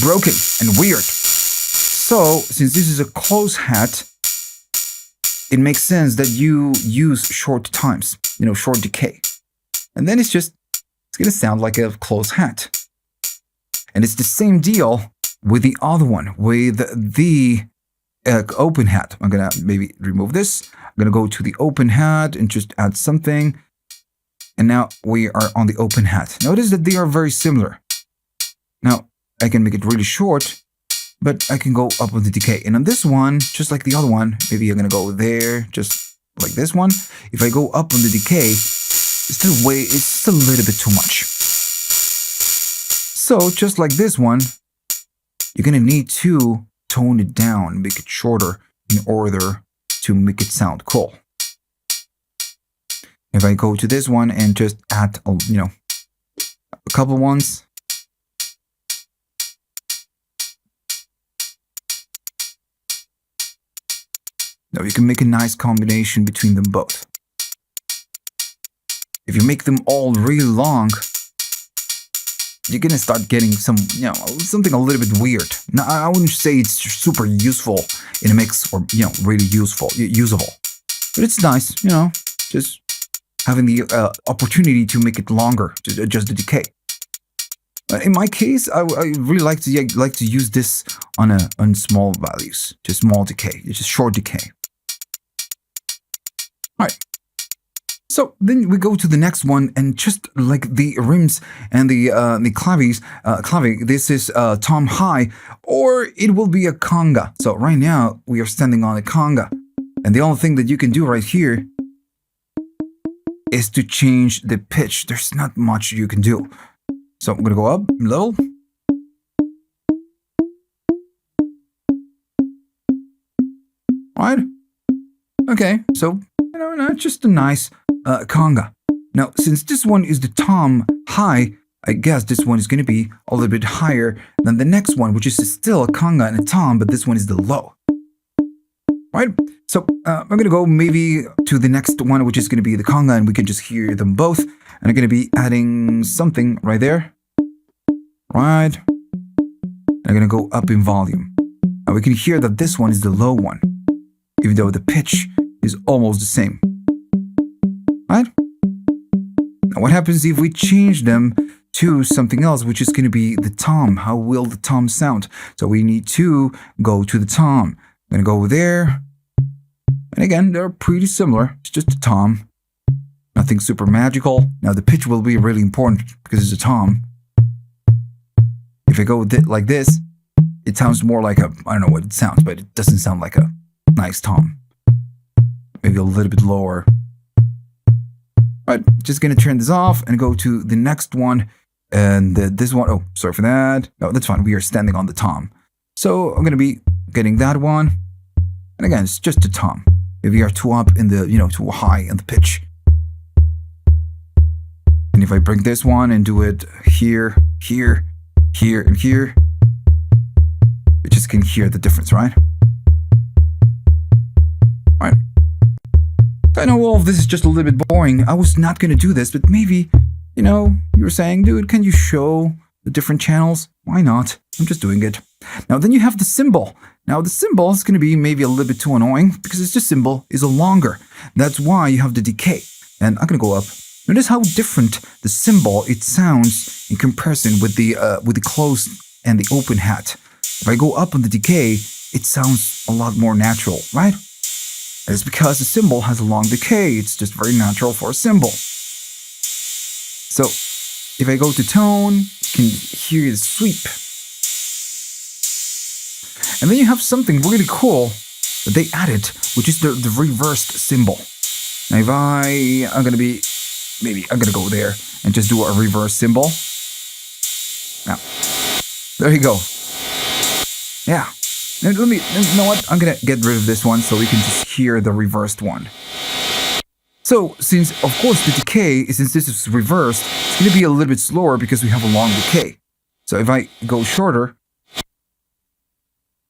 broken and weird. So, since this is a closed hat, it makes sense that you use short times, you know, short decay. And then it's gonna sound like a closed hat. And it's the same deal with the other one, with the open hat. I'm gonna maybe remove this. I'm gonna go to the open hat and just add something. And now we are on the open hat. Notice that they are very similar. Now, I can make it really short, but I can go up with the decay. And on this one, just like the other one, maybe I'm going to go there, just like this one. If I go up on the decay, it's just a little bit too much. So, just like this one, you're going to need to tone it down, make it shorter in order to make it sound cool. If I go to this one and just add, you know, a couple ones. Now you can make a nice combination between them both. If you make them all really long, you're gonna start getting some, you know, something a little bit weird. Now, I wouldn't say it's super useful in a mix, or, you know, really usable. But it's nice, you know, just having the opportunity to make it longer, to adjust the decay. In my case, I really like to use this on small values, just small decay, it's just short decay. All right. So then we go to the next one, and just like the rims and the clave, this is tom high, or it will be a conga. So right now we are standing on a conga, and the only thing that you can do right here is to change the pitch. There's not much you can do. So I'm gonna go up a little. Right? Okay, so just a nice conga. Now, since this one is the tom high, I guess this one is going to be a little bit higher than the next one, which is still a conga and a tom, but this one is the low. Right? So I'm going to go maybe to the next one, which is going to be the conga, and we can just hear them both. And I'm going to be adding something right there. Right? I'm going to go up in volume. And we can hear that this one is the low one, even though the pitch is almost the same. Right? Now what happens if we change them to something else, which is going to be the tom? How will the tom sound? So we need to go to the tom. I'm going to go there. And again, they're pretty similar. It's just a tom. Nothing super magical. Now the pitch will be really important because it's a tom. If I go like this, it sounds more like a, I don't know what it sounds, but it doesn't sound like a nice tom. Maybe a little bit lower. Right, just gonna turn this off and go to the next one. And this one, oh, sorry for that. No, that's fine. We are standing on the tom. So I'm gonna be getting that one. And again, it's just a tom. If you are too up in the, too high in the pitch. And if I bring this one and do it here, here, here, and here, you just can hear the difference, right? Right. I know all of this is just a little bit boring. I was not going to do this, but maybe, you were saying, dude, can you show the different channels? Why not? I'm just doing it. Now, then you have the cymbal. Now, the cymbal is going to be maybe a little bit too annoying because it's just cymbal is a longer. That's why you have the decay. And I'm going to go up. Notice how different the cymbal, it sounds in comparison with the closed and the open hat. If I go up on the decay, it sounds a lot more natural, right? It's because the cymbal has a long decay. It's just very natural for a cymbal. So if I go to tone, you can hear the sweep. And then you have something really cool that they added, which is the reversed cymbal. Now if I'm going to be, maybe I'm going to go there and just do a reverse cymbal. Now, there you go. Yeah. Now, you know what? I'm going to get rid of this one so we can just hear the reversed one. So, since, of course, the decay, since this is reversed, it's going to be a little bit slower because we have a long decay. So, if I go shorter,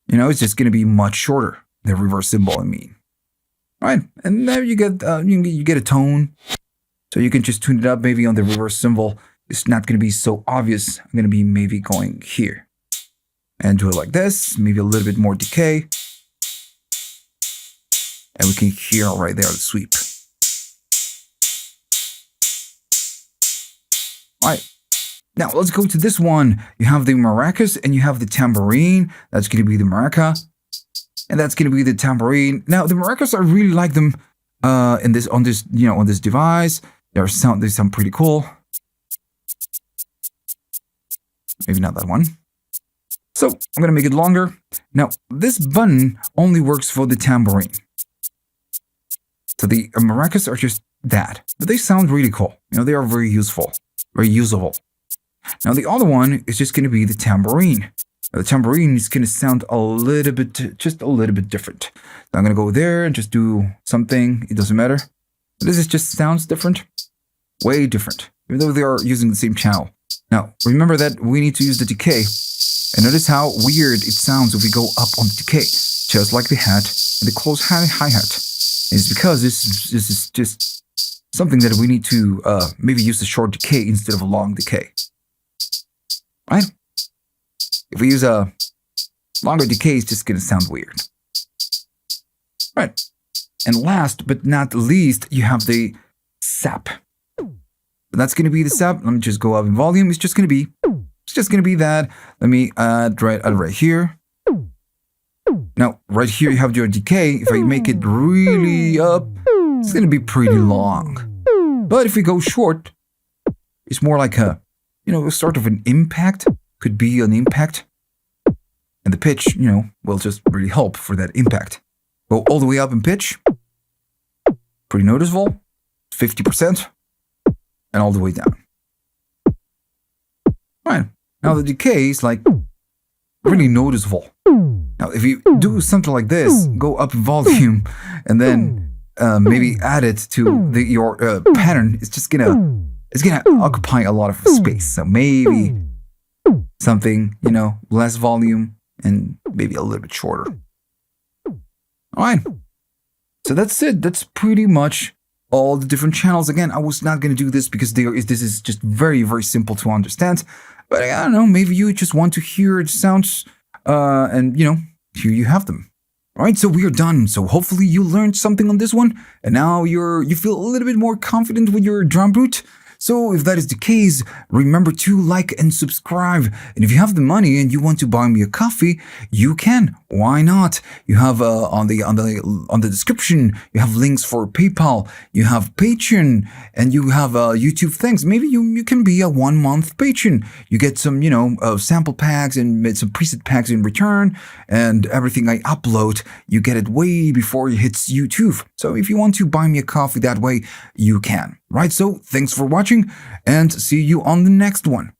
it's just going to be much shorter, the reverse cymbal, I mean. Right? And there you get a tone. So, you can just tune it up maybe on the reverse cymbal. It's not going to be so obvious. I'm going to be maybe going here. And do it like this, maybe a little bit more decay. And we can hear right there the sweep. Alright, now let's go to this one. You have the maracas and you have the tambourine. That's going to be the maraca. And that's going to be the tambourine. Now the maracas, I really like them on this device. They sound pretty cool. Maybe not that one. So I'm going to make it longer. Now, this button only works for the tambourine. So the maracas are just that. But they sound really cool. They are very useful, very usable. Now, the other one is just going to be the tambourine. Now, the tambourine is going to sound just a little bit different. So I'm going to go there and just do something. It doesn't matter. This just sounds different. Way different. Even though they are using the same channel. Now, remember that we need to use the decay. And notice how weird it sounds if we go up on the decay, just like the hat and the closed hi-hat. It's because this is just something that we need to maybe use a short decay instead of a long decay. Right? If we use a longer decay, it's just going to sound weird. Right. And last but not least, you have the sap. That's going to be the sap. Let me just go up in volume. It's just going to be that. Let me add right here. Now, right here you have your decay. If I make it really up, it's going to be pretty long. But if we go short, it's more like a, sort of an impact. Could be an impact. And the pitch, will just really help for that impact. Go all the way up in pitch. Pretty noticeable. 50%. And all the way down. Right. Now the decay is like really noticeable. Now if you do something like this, go up in volume and then maybe add it to your pattern, it's gonna occupy a lot of space. So maybe something, less volume and maybe a little bit shorter. All right. So that's it. That's pretty much all the different channels. Again, I was not going to do this because this is just very, very simple to understand. But I don't know, maybe you just want to hear the sounds and, here you have them. All right, so we are done. So hopefully you learned something on this one. And now you feel a little bit more confident with your drum brute. So if that is the case, remember to like and subscribe. And if you have the money and you want to buy me a coffee, you can. Why not? You have on the description, you have links for PayPal, you have Patreon, and you have YouTube thanks. Maybe you can be a 1-month patron. You get some, sample packs and some preset packs in return, and everything I upload, you get it way before it hits YouTube. So if you want to buy me a coffee that way, you can. Right, so thanks for watching and see you on the next one.